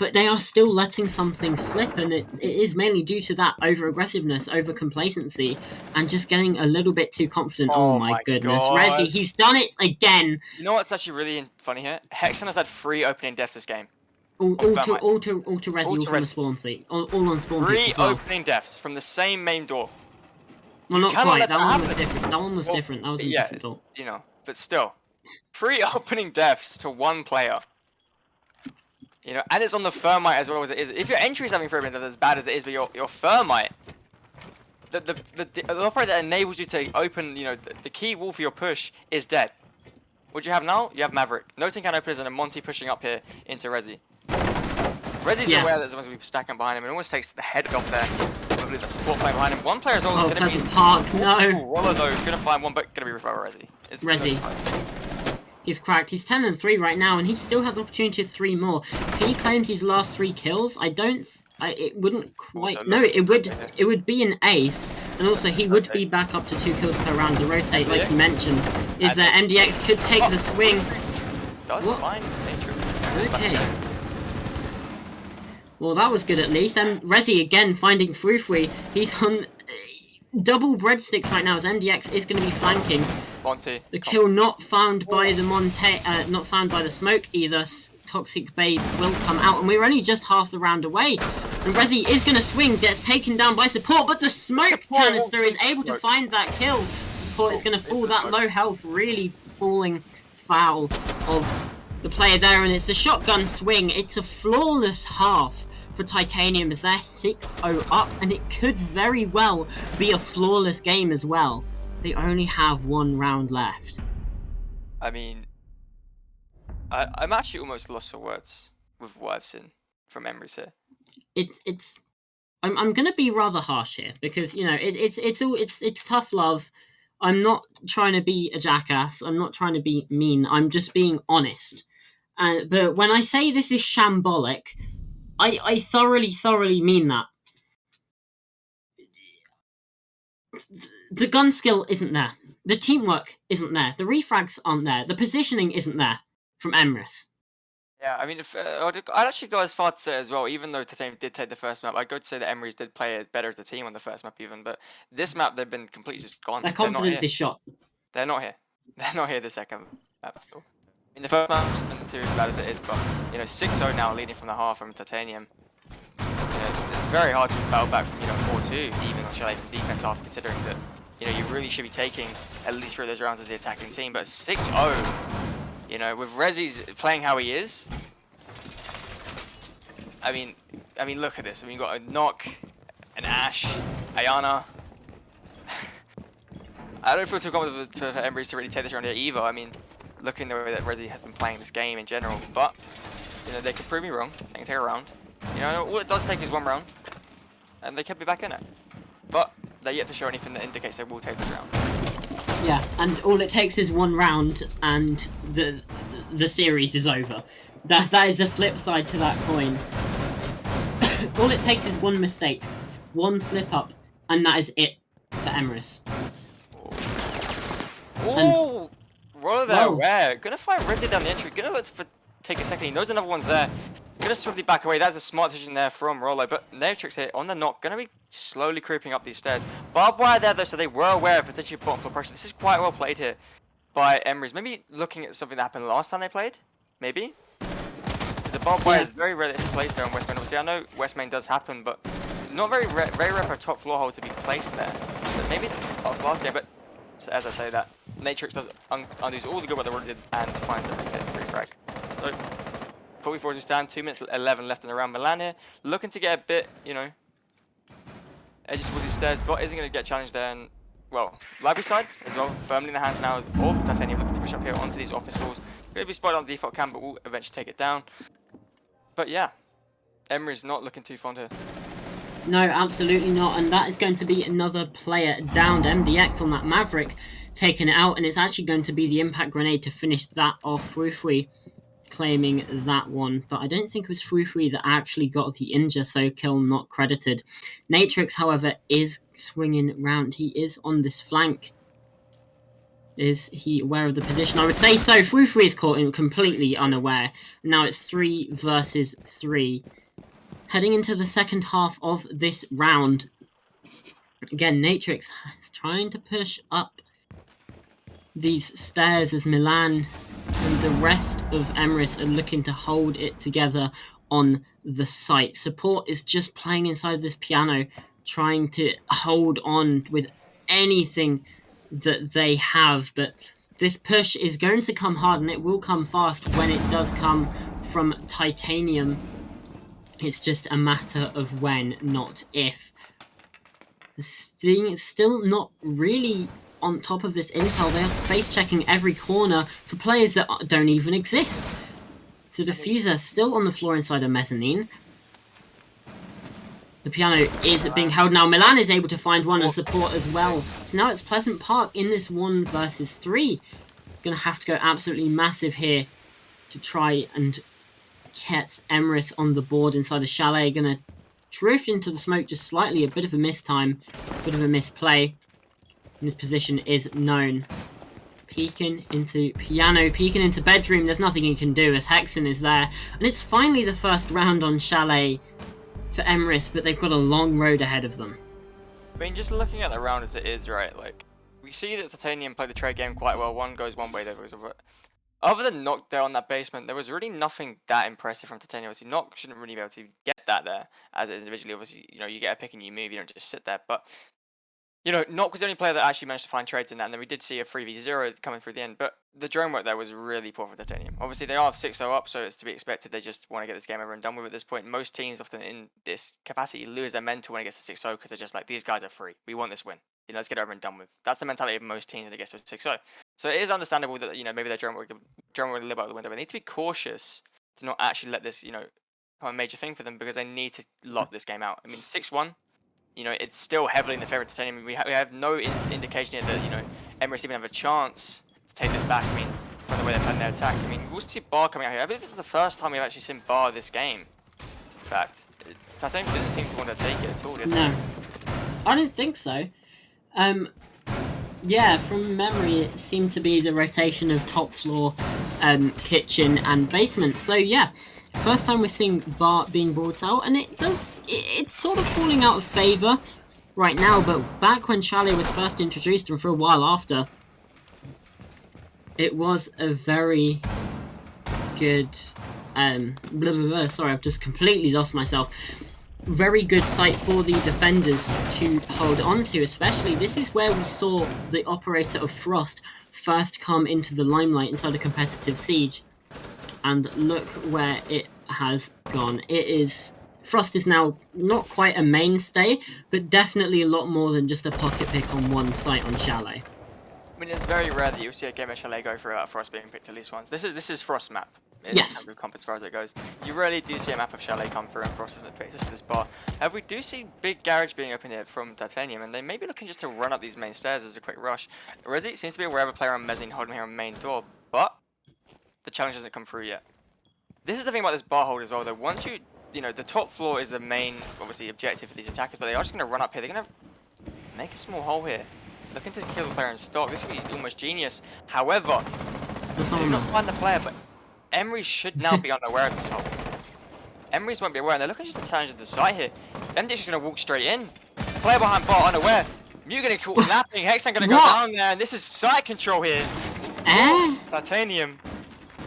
but they are still letting something slip, and it is mainly due to that over-aggressiveness, over-complacency, and just getting a little bit too confident. Oh my goodness. God. Resi, he's done it again! You know what's actually really funny here? Hexen has had 3 opening deaths this game. All to Thermite. Resi, all from the Resi. spawn fleet. All on spawn 3 peaks as well. opening deaths from the same main door. Well, not cannot quite. let That that one was happen. different. That one was Well, different. That was a yeah, different door. you know, but still. 3 opening deaths to 1 player. You know, and it's on the Thermite as well as it is. If your entry is having 3 opening deaths as bad as it is, but your Thermite, the operator that enables you to open, you know, the key wall for your push is dead. What do you have now? You have Maverick. No tin can openers and a Monty pushing up here into Resi. Resi's aware that someone's going to be stacking behind him. It almost takes the head off there. Probably the support playing behind him. One player is always going to be... Park, no! Roller though, going to find one, but going to be revived by Resi. It's Resi. He's cracked. He's 10-3 right now, and he still has the opportunity of 3 more. He claims his last 3 kills. It wouldn't quite... Also, no, it would be an ace, and also he would be back up to 2 kills per round. The rotate, like you mentioned, is that MDX could take the swing. Does find Matrix. Okay. Well, that was good at least. And Resi again finding Frufui. He's on double breadsticks right now as MDX is going to be flanking. Monty. The kill not found by the not found by the smoke either. Toxic Babe will come out, and we're only just half the round away. And Resi is going to swing, gets taken down by support, but the smoke canister is able to find that kill. Support is going to fall that low health, really falling foul of the player there, and it's a shotgun swing. It's a flawless half for Titanium as they're 6-0 up, and it could very well be a flawless game as well. They only have 1 round left. I mean, I'm actually almost lost for words with what I've seen from Emrys here. I'm gonna be rather harsh here because, you know, it's tough love. I'm not trying to be a jackass. I'm not trying to be mean. I'm just being honest. But when I say this is shambolic, I thoroughly mean that. The gun skill isn't there. The teamwork isn't there. The refrags aren't there. The positioning isn't there from Emrys. Yeah, I mean, if I'd actually go as far to say as well, even though Titanium did take the first map, I'd go to say that Emrys did play it better as a team on the first map even, but this map, they've been completely just gone. Their confidence is shot. They're not here. They're not here the second map still. In the first map, it's too as bad as it is, but, you know, 6-0 now leading from the half from Titanium. You know, it's very hard to battle back from, you know, 4-2, even on Chalet from defense half, considering that, you know, you really should be taking at least 3 of those rounds as the attacking team, but 6-0, you know, with Resi's playing how he is, I mean, look at this. I mean, you've got a Knock, an Ash, Ayana. I don't feel too confident for Emrys to really take this round here either. I mean, looking the way that Resi has been playing this game in general, but, you know, they could prove me wrong. They can take a round. You know, all it does take is 1 round, and they could be back in it. But they're yet to show anything that indicates they will take this round. Yeah, and all it takes is 1 round, and the series is over. That is the flip side to that coin. All it takes is 1 mistake, 1 slip up, and that is it for Emrys. Oh, roller there, where? Gonna find Resi down the entry. Gonna let for take a second. He knows another one's there. Gonna swiftly back away. That's a smart decision there from Rollo. But Natrix here on the knock. Gonna be slowly creeping up these stairs. Barbed wire there though, so they were aware of potentially bottom floor pressure. This is quite well played here by Emrys. Maybe looking at something that happened last time they played. Maybe. The barbed wire is very rare that it's placed there on West Main. Obviously, I know West Main does happen, but not very rare for a top floor hole to be placed there. So maybe off last game, but so as I say that, Natrix does undoes all the good work they already did and finds a refrag. So 44 as we stand, 2 minutes 11 left in the round. Milan here, looking to get a bit, you know, edges towards these stairs, but isn't going to get challenged there. And, well, library side as well, firmly in the hands now of Titanium, looking to push up here onto these office walls. Going to be spotted on the default cam, but will eventually take it down. But yeah, Emrys not looking too fond here. No, absolutely not, and that is going to be another player downed. MDX on that Maverick taking it out, and it's actually going to be the impact grenade to finish that off. Frufui claiming that one, but I don't think it was Frufui that actually got the injure, so kill not credited. Natrix, however, is swinging round. He is on this flank. Is he aware of the position? I would say so. Frufri is caught in completely unaware. Now it's 3 versus 3. Heading into the second half of this round. Again, Natrix is trying to push up these stairs as Milan and the rest of Emrys are looking to hold it together on the site. Support is just playing inside this piano, trying to hold on with anything that they have, but this push is going to come hard, and it will come fast when it does come from Titanium. It's just a matter of when, not if. Still not really on top of this intel. They're face-checking every corner for players that don't even exist. So Diffuser still on the floor inside a mezzanine. The piano is being held now. Milan is able to find one and support as well. So now it's Pleasant Park in this 1 versus 3. Going to have to go absolutely massive here to try and get Emrys on the board inside the chalet. Going to drift into the smoke just slightly. A bit of a mistime, a bit of a misplay. And his position is known. Peeking into piano, peeking into bedroom. There's nothing he can do as Hexen is there. And it's finally the first round on chalet for Emrys, but they've got a long road ahead of them. I mean, just looking at the round as it is, right, like, we see that Titanium play the trade game quite well. One goes one way, the other goes another. Other than Knock there on that basement, there was really nothing that impressive from Titanium. Obviously, Knock shouldn't really be able to get that there as it is individually. Obviously, you know, you get a pick and you move, you don't just sit there. But, you know, Knock was the only player that actually managed to find trades in that, and then we did see a 3v0 coming through the end. But the drone work there was really poor for Titanium. Obviously, they are 6-0 up, so it's to be expected. They just want to get this game over and done with at this point. Most teams often in this capacity lose their mental when it gets to 6-0 because they're just like, these guys are free. We want this win. You know, let's get it over and done with. That's the mentality of most teams when it gets to 6-0. So it is understandable that, you know, maybe their drone work will live out the window. But they need to be cautious to not actually let this, you know, become a major thing for them because they need to lock this game out. I mean, 6-1. You know, it's still heavily in the favour of Titanium. We have no indication here that, you know, Emrys even have a chance to take this back. I mean, from the way they're planning their attack. I mean, we'll see Bar coming out here. I believe this is the first time we've actually seen Bar this game. In fact, Titanium didn't seem to want to take it at all, did they? No, I didn't think so. Yeah, from memory, it seemed to be the rotation of top floor, kitchen, and basement. So yeah, first time we're seeing Bar being brought out, and it's sort of falling out of favour right now, but back when Chalet was first introduced, and for a while after, it was a very good, sorry, I've just completely lost myself. Very good site for the defenders to hold on to, especially this is where we saw the operator of Frost first come into the limelight inside a competitive siege, and look where it has gone. Frost is now not quite a mainstay, but definitely a lot more than just a pocket pick on one site on Chalet. I mean, it's very rare that you'll see a game of Chalet go for Frost being picked at least once. This is Frost map. Yes. Comp as far as it goes. You rarely do see a map of Chalet come through and Frost isn't picked, especially this bar. We do see big garage being opened here from Titanium, and they may be looking just to run up these main stairs as a quick rush. Resi seems to be aware of a player on mezzanine holding here on main door, but the challenge hasn't come through yet. This is the thing about this bar hold as well, though. Once you know, the top floor is the main, obviously, objective for these attackers, but they are just going to run up here. They're going to make a small hole here. Looking to kill the player in stock. This would be almost genius. However, they do not find the player, but Emrys should now be unaware of this hole. Emrys won't be aware, and they're looking just to turn to the side here. MD's just going to walk straight in. Player behind bar unaware. Mew going to call napping. Hexen going to go down there, and this is side control here. Titanium.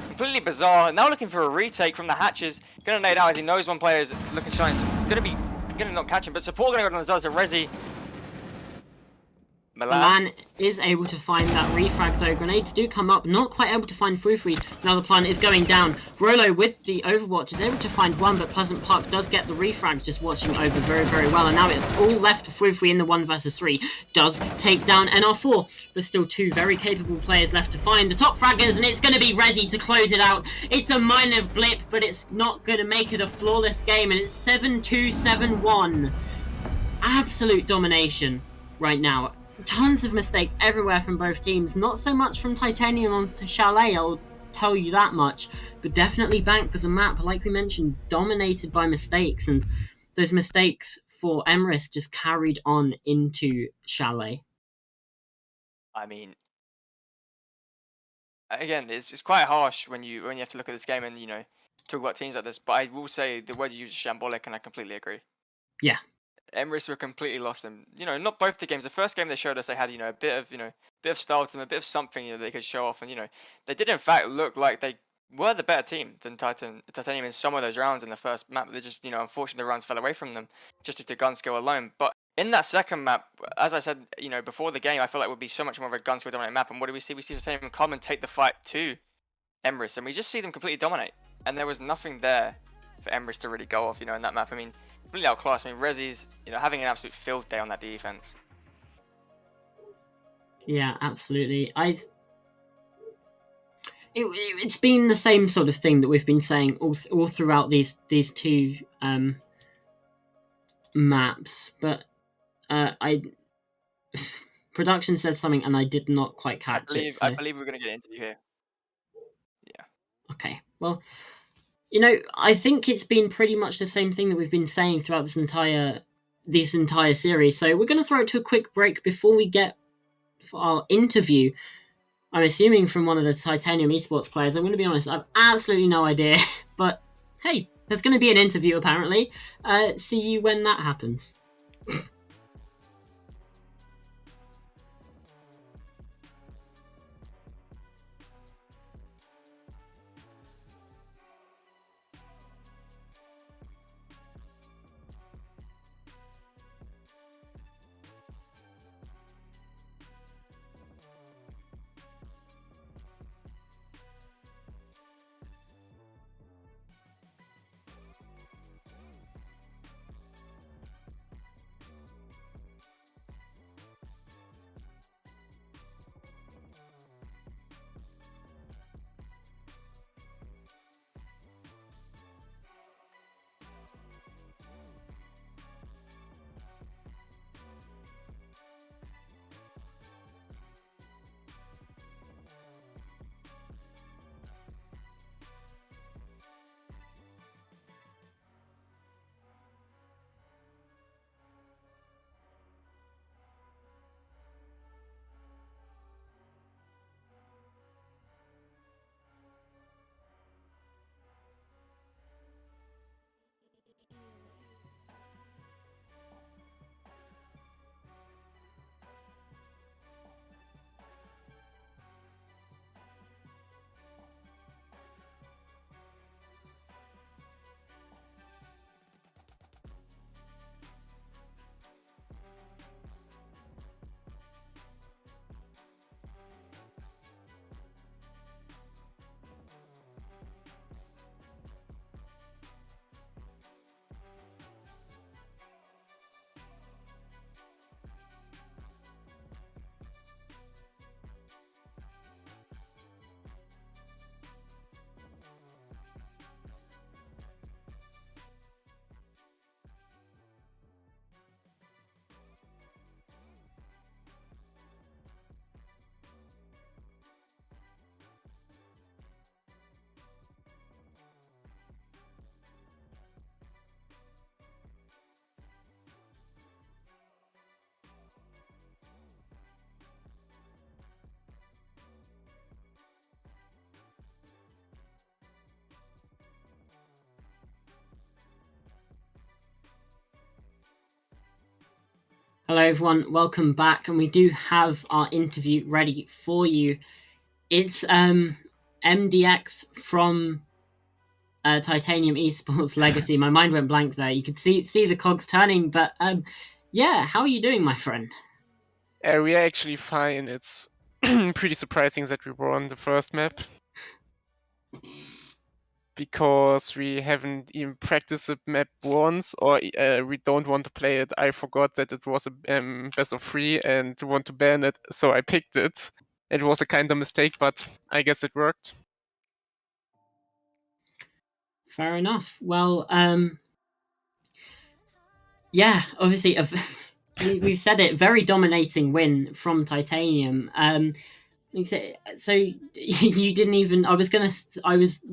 Completely bizarre. Now looking for a retake from the hatches. Going to nade out as he knows one player is looking shiny. Going to not catch him, but support going to go down the side to Resi. Milan is able to find that refrag though. Grenades do come up, not quite able to find Frufri. Now the plan is going down. Rolo with the Overwatch is able to find one, but Pleasant Park does get the refrag, just watching over very, very well. And now it's all left to Frufri in the 1 versus 3. Does take down NR4, but still two very capable players left to find the top fraggers, and it's going to be Resi to close it out. It's a minor blip, but it's not going to make it a flawless game, and it's 7-2, 7-1. Absolute domination right now. Tons of mistakes everywhere from both teams. Not so much from Titanium on Chalet, I'll tell you that much. But definitely Bank was a map, like we mentioned, dominated by mistakes. And those mistakes for Emrys just carried on into Chalet. I mean, again, it's quite harsh when you have to look at this game and talk about teams like this. But I will say the word you use is shambolic, and I completely agree. Yeah. Emrys were completely lost, and not both the games. The first game they showed us they had a bit of style to them, a bit of something they could show off, and they did in fact look like they were the better team than Titanium in some of those rounds in the first map. They just unfortunately the rounds fell away from them just due to gun skill alone. But in that second map, as I said, before the game, I felt like it would be so much more of a gun skill dominant map. And what do we see? We see Titanium come and take the fight to Emrys, and we just see them completely dominate. And there was nothing there for Emrys to really go off, in that map. I mean, completely outclassed. I mean, Rezi's, having an absolute field day on that defense. Yeah, absolutely. It's been the same sort of thing that we've been saying all throughout these two maps, but production said something and I did not quite catch it. So. I believe we're going to get an interview here. Yeah. Okay. Well, I think it's been pretty much the same thing that we've been saying throughout this entire series. So we're going to throw it to a quick break before we get for our interview. I'm assuming from one of the Titanium eSports players. I'm going to be honest, I've absolutely no idea. But hey, there's going to be an interview apparently. See you when that happens. Hello everyone, welcome back, and we do have our interview ready for you. It's MDX from Titanium eSports Legacy. My mind went blank there. You could see the cogs turning, but yeah, how are you doing, my friend? We are actually fine. It's pretty surprising that we won the first map, because we haven't even practiced the map once, or we don't want to play it. I forgot that it was a best of 3 and want to ban it, so I picked it. It was a kind of mistake, but I guess it worked. Fair enough. Well, yeah, obviously, we've said it, very dominating win from Titanium. So you didn't even. I was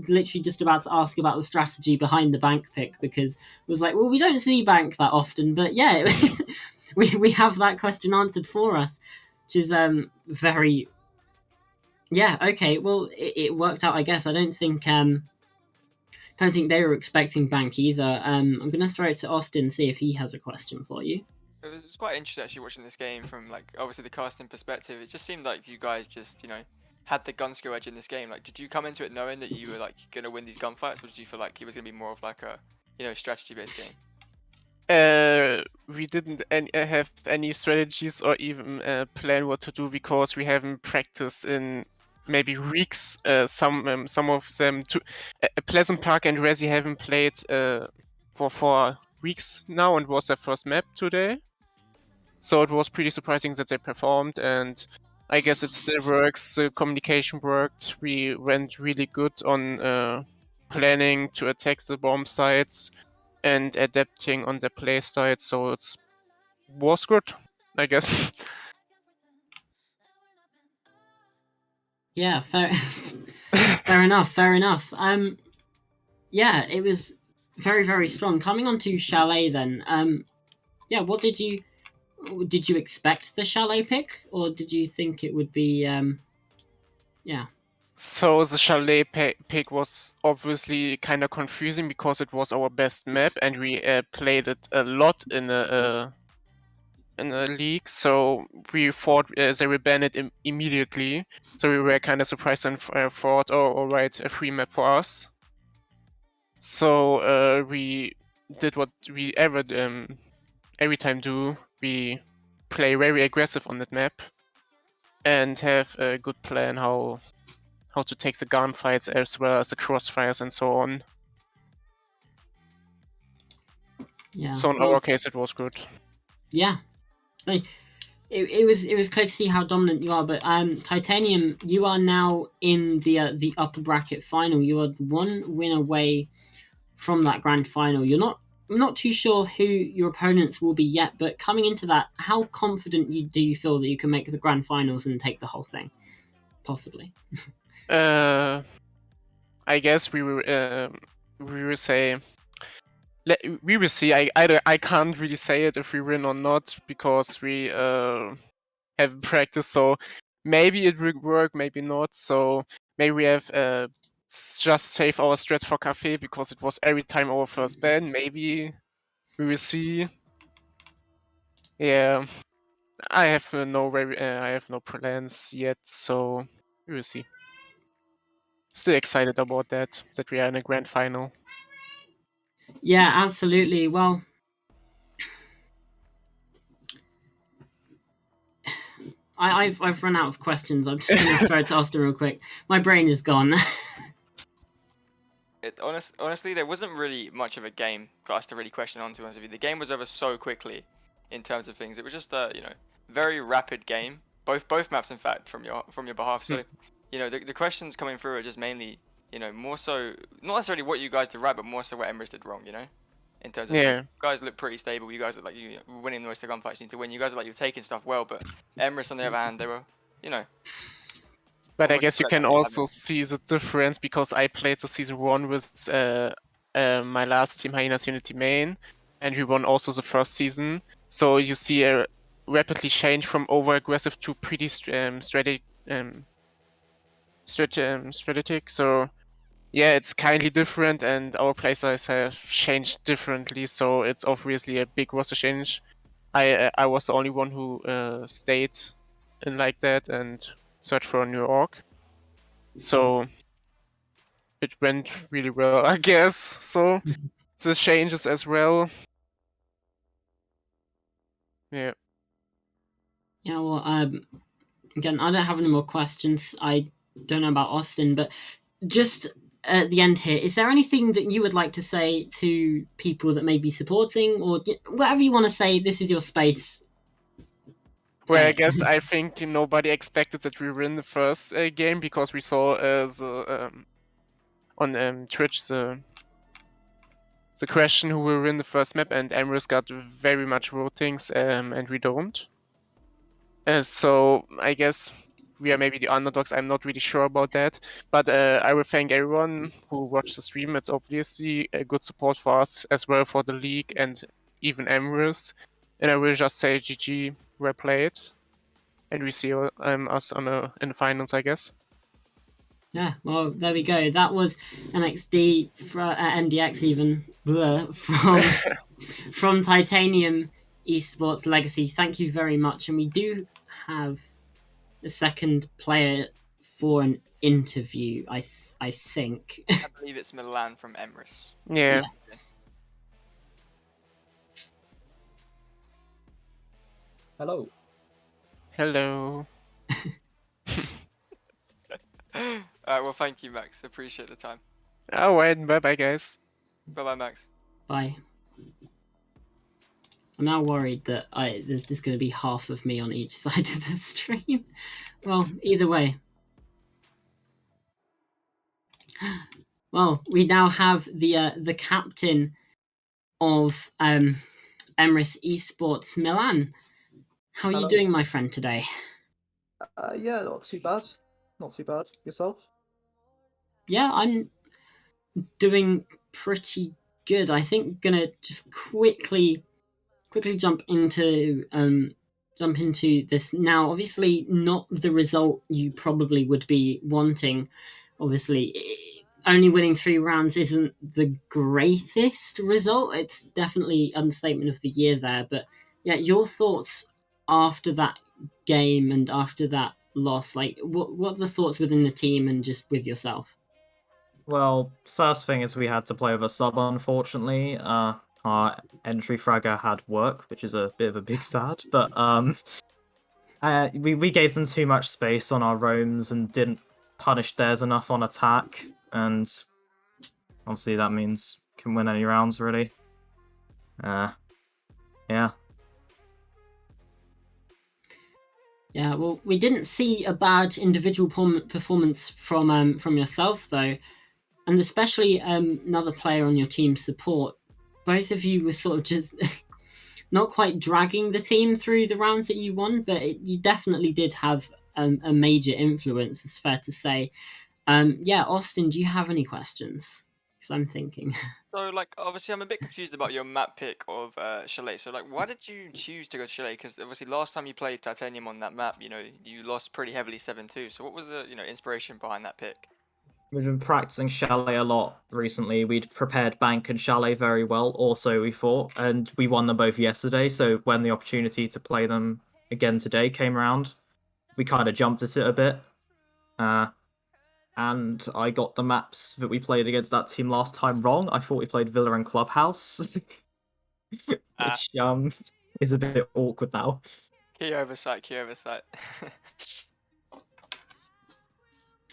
literally just about to ask about the strategy behind the bank pick, because it was like, well, we don't see bank that often, but yeah, we have that question answered for us, which is very Yeah. Okay. Well, it worked out, I guess. I don't think they were expecting Bank either. I'm gonna throw it to Austin, see if he has a question for you. It was quite interesting actually watching this game from like obviously the casting perspective. It just seemed like you guys just had the gun skill edge in this game. Like, did you come into it knowing that you were like gonna win these gunfights, or did you feel like it was gonna be more of like a strategy based game? We didn't have any strategies or even plan what to do because we haven't practiced in maybe weeks. Some of them, Pleasant Park and Resi haven't played for weeks now, and was their first map today. So it was pretty surprising that they performed, and I guess it still works. The communication worked. We went really good on planning to attack the bomb sites and adapting on their playstyle, so it was good, I guess. Yeah. Fair. Fair enough. Fair enough. Yeah, it was very, very strong. Coming on to Chalet, then. Yeah. What did you expect the Chalet pick, or did you think it would be? Yeah. So the Chalet pick was obviously kind of confusing because it was our best map, and we played it a lot in a league. So we thought they would ban it immediately. So we were kind of surprised and thought, oh, all right, a free map for us. So we did what we every time do. We play very aggressive on that map and have a good plan how to take the gunfights as well as the crossfires and so on. Yeah. So in our case, it was good. Yeah. Like, it was clear to see how dominant you are, but Titanium, you are now in the upper bracket final. You are one win away from that grand final. I'm not too sure who your opponents will be yet, but coming into that, how confident do you feel that you can make the grand finals and take the whole thing? Possibly. I guess we will say. We will see. I can't really say it if we win or not because we haven't practiced. So maybe it will work, maybe not. So maybe we have just save our strats for Cafe because it was every time our first ban. Maybe we will see. Yeah, I have I have no plans yet, so we will see. Still excited about that we are in a grand final. Yeah, absolutely. Well, I've run out of questions. I'm just gonna throw it to Austin real quick. My brain is gone. Honestly, there wasn't really much of a game for us to really question on. To be honest with you, the game was over so quickly in terms of things. It was just a very rapid game. Both maps, in fact, from your behalf. So the questions coming through are just mainly more so not necessarily what you guys did right, but more so what Emrys did wrong. In terms of Yeah. you guys look pretty stable. You guys look like you were winning most of the gunfights you need to win. You guys look like you're taking stuff well, but Emrys on the other hand, they were But I what guess you can expect also see the difference because I played the season 1 with my last team, Hyenas Unity main, and we won also the first season. So you see a rapidly change from over aggressive to pretty strategic. So yeah, it's kindly different, and our playstyles have changed differently. So it's obviously a big roster change. I was the only one who stayed in like that and searched for a new org. So it went really well, I guess. So the changes as well. Yeah. Yeah, well, again, I don't have any more questions. I don't know about Austin, but just at the end here, is there anything that you would like to say to people that may be supporting, or whatever you want to say? This is your space. Well, Say I it. guess I think nobody expected that we win the first game because we saw on Twitch the question who will win the first map, and Emrys got very much votings, and we don't. So I guess we are maybe the underdogs. I'm not really sure about that, but I will thank everyone who watched the stream. It's obviously a good support for us as well for the league and even Emrys. And I will just say GG, well played, and we see us in the finals, I guess. Yeah, well, there we go. That was MXD, MDX even, from Titanium Esports Legacy. Thank you very much. And we do have a second player for an interview, I think. I believe it's Milan from Emrys. Yeah. Hello. Hello. Alright, well, thank you, Max. Appreciate the time. Alright, bye bye, guys. Bye bye, Max. Bye. I'm now worried that there's just going to be half of me on each side of the stream. Well, either way. Well, we now have the captain of Emrys Esports, Milan. How are you Hello. doing, my friend, today? Yeah, not too bad. Not too bad. Yourself? Yeah, I'm doing pretty good. I think gonna just quickly jump into this now. Obviously, not the result you probably would be wanting. Obviously, only winning 3 rounds isn't the greatest result. It's definitely understatement of the year there. But yeah, your thoughts after that game and after that loss, like what are the thoughts within the team and just with yourself? Well, first thing is we had to play with a sub, unfortunately. Our entry fragger had work, which is a bit of a big sad, but we gave them too much space on our roams and didn't punish theirs enough on attack, and obviously that means can win any rounds really. Yeah. Yeah, well, we didn't see a bad individual performance from yourself though, and especially another player on your team support. Both of you were sort of just not quite dragging the team through the rounds that you won, but you definitely did have a major influence. It's fair to say. Yeah, Austin, do you have any questions? Because I'm thinking. So, like, obviously, I'm a bit confused about your map pick of Chalet. So, like, why did you choose to go to Chalet? Because obviously, last time you played Titanium on that map, you lost pretty heavily 7-2. So, what was the, inspiration behind that pick? We've been practicing Chalet a lot recently. We'd prepared Bank and Chalet very well, also, we thought, and we won them both yesterday. So when the opportunity to play them again today came around, we kind of jumped at it a bit. And I got the maps that we played against that team last time wrong. I thought we played Villa and Clubhouse, which is a bit awkward now. Key oversight, key oversight.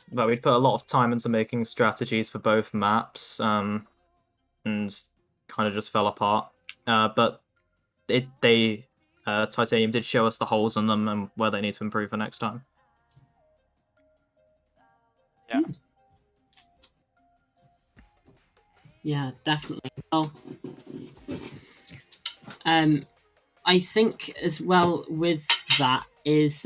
But we put a lot of time into making strategies for both maps, and kind of just fell apart. But Titanium did show us the holes in them and where they need to improve for next time. Yeah. Yeah, definitely. Well, I think as well with that is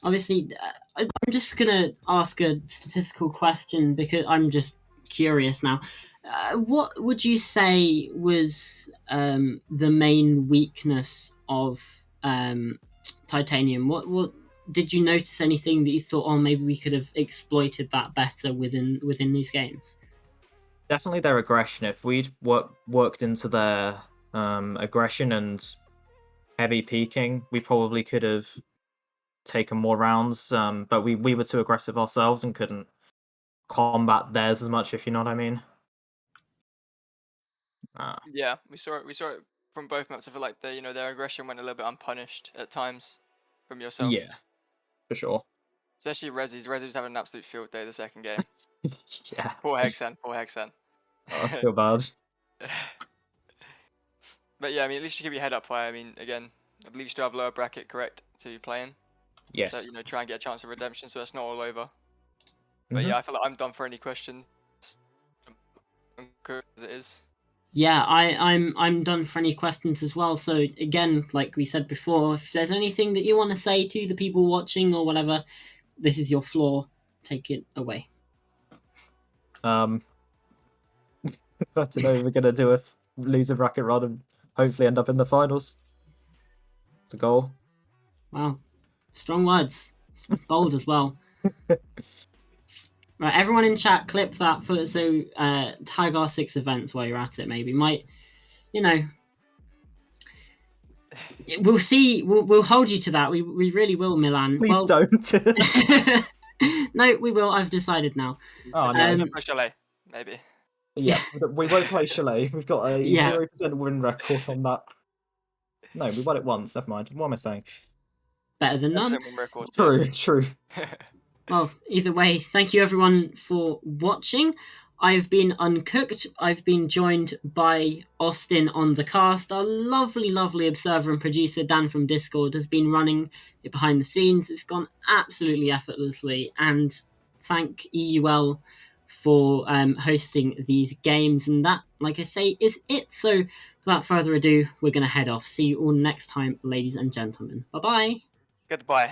obviously I'm just gonna ask a statistical question because I'm just curious now. What would you say was the main weakness of Titanium? What did you notice anything that you thought, oh, maybe we could have exploited that better within these games? Definitely their aggression. If we'd worked into their aggression and heavy peaking, we probably could have taken more rounds. But we were too aggressive ourselves and couldn't combat theirs as much, if you know what I mean. Yeah, we saw it. We saw it from both maps. I feel like their aggression went a little bit unpunished at times from yourself. Yeah, for sure. Especially Rezzy's. Rezzy was having an absolute field day the second game. Yeah. Poor Hexan. Poor Hexan. I feel bad. But yeah, I mean, at least you keep your head up high. I mean, again, I believe you still have lower bracket, correct, to play in. Yes. So, try and get a chance of redemption so that's not all over. But yeah, I feel like I'm done for any questions. As it is. Yeah, I'm done for any questions as well. So again, like we said before, if there's anything that you want to say to the people watching or whatever, this is your floor. Take it away. I don't know. We're gonna do a loser bracket run and hopefully end up in the finals. It's a goal. Wow, strong words. Bold as well. Right, everyone in chat, clip that for tag our 6 events while you're at it. Maybe might, we'll see. We'll hold you to that. We really will, Milan. Please don't. No, we will. I've decided now. Oh no. No, Chalet, maybe. Yeah, we won't play Chalet. We've got a Yeah. 0% win record on that. No, we won it once. Never mind. What am I saying? Better than none. Win record, True. Well, either way, thank you everyone for watching. I've been Uncooked. I've been joined by Austin on the cast. Our lovely, lovely observer and producer, Dan from Discord, has been running it behind the scenes. It's gone absolutely effortlessly. And thank EUL for hosting these games. And that, like I say, is it. So without further ado, we're going to head off. See you all next time, ladies and gentlemen. Bye-bye. Goodbye.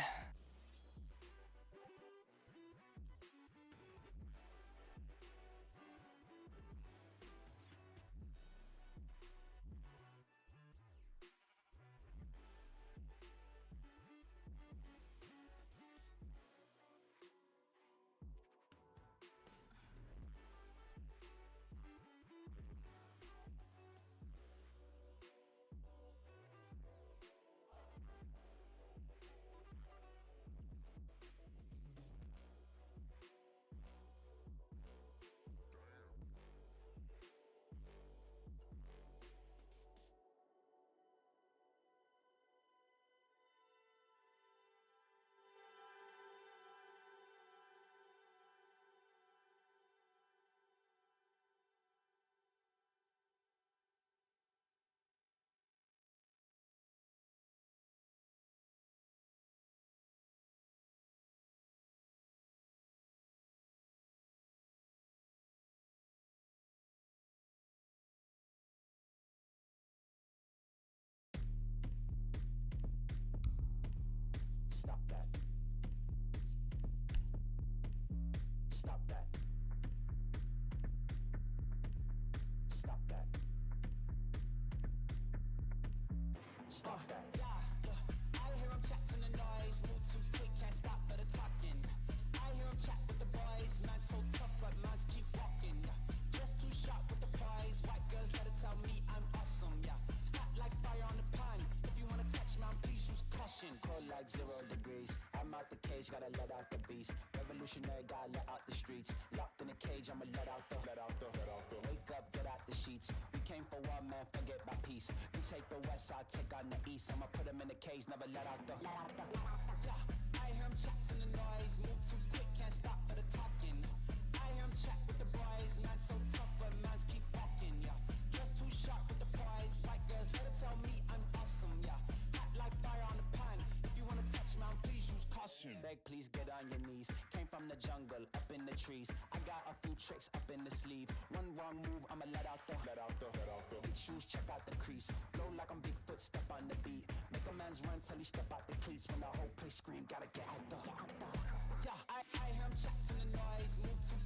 Stop that. Stop that. Stop that. Stop that. I hear him chat to the noise, move too quick, can't stop for the talking. I hear him chat with the boys, man so tough, but mans keep walking. Just too sharp with the prize, white girls let it tell me I'm awesome. Hot like fire on the pan. If you wanna touch man, please use caution. Cold like 0 degrees. I'm out the cage, gotta let out the beast. Revolutionary, gotta let out the streets. Locked in a cage, I'ma let out the. Wake up, get out the sheets. We came for one man, forget about peace. You take the west side, take on the east. I'ma put him in the cage, never let out the. I hear him chat to the noise, move too quick, can't stop for the talking. I hear him chat with the boys, man so tough, but mans keep walking. Just too sharp with the prize, white girls let it tell me I'm awesome. Hot like fire on the pan. If you wanna touch man, please use caution. Beg, please get on your knees. Came from the jungle, up in the trees. I got a few tricks up in the sleeve. One wrong move, I'ma let out the. Big shoes, check out the crease. Blow like I'm Bigfoot, step on the beat. Make a man's run till he step out the cleats. When the whole place scream, gotta get out the. I hear him chat to the noise, move too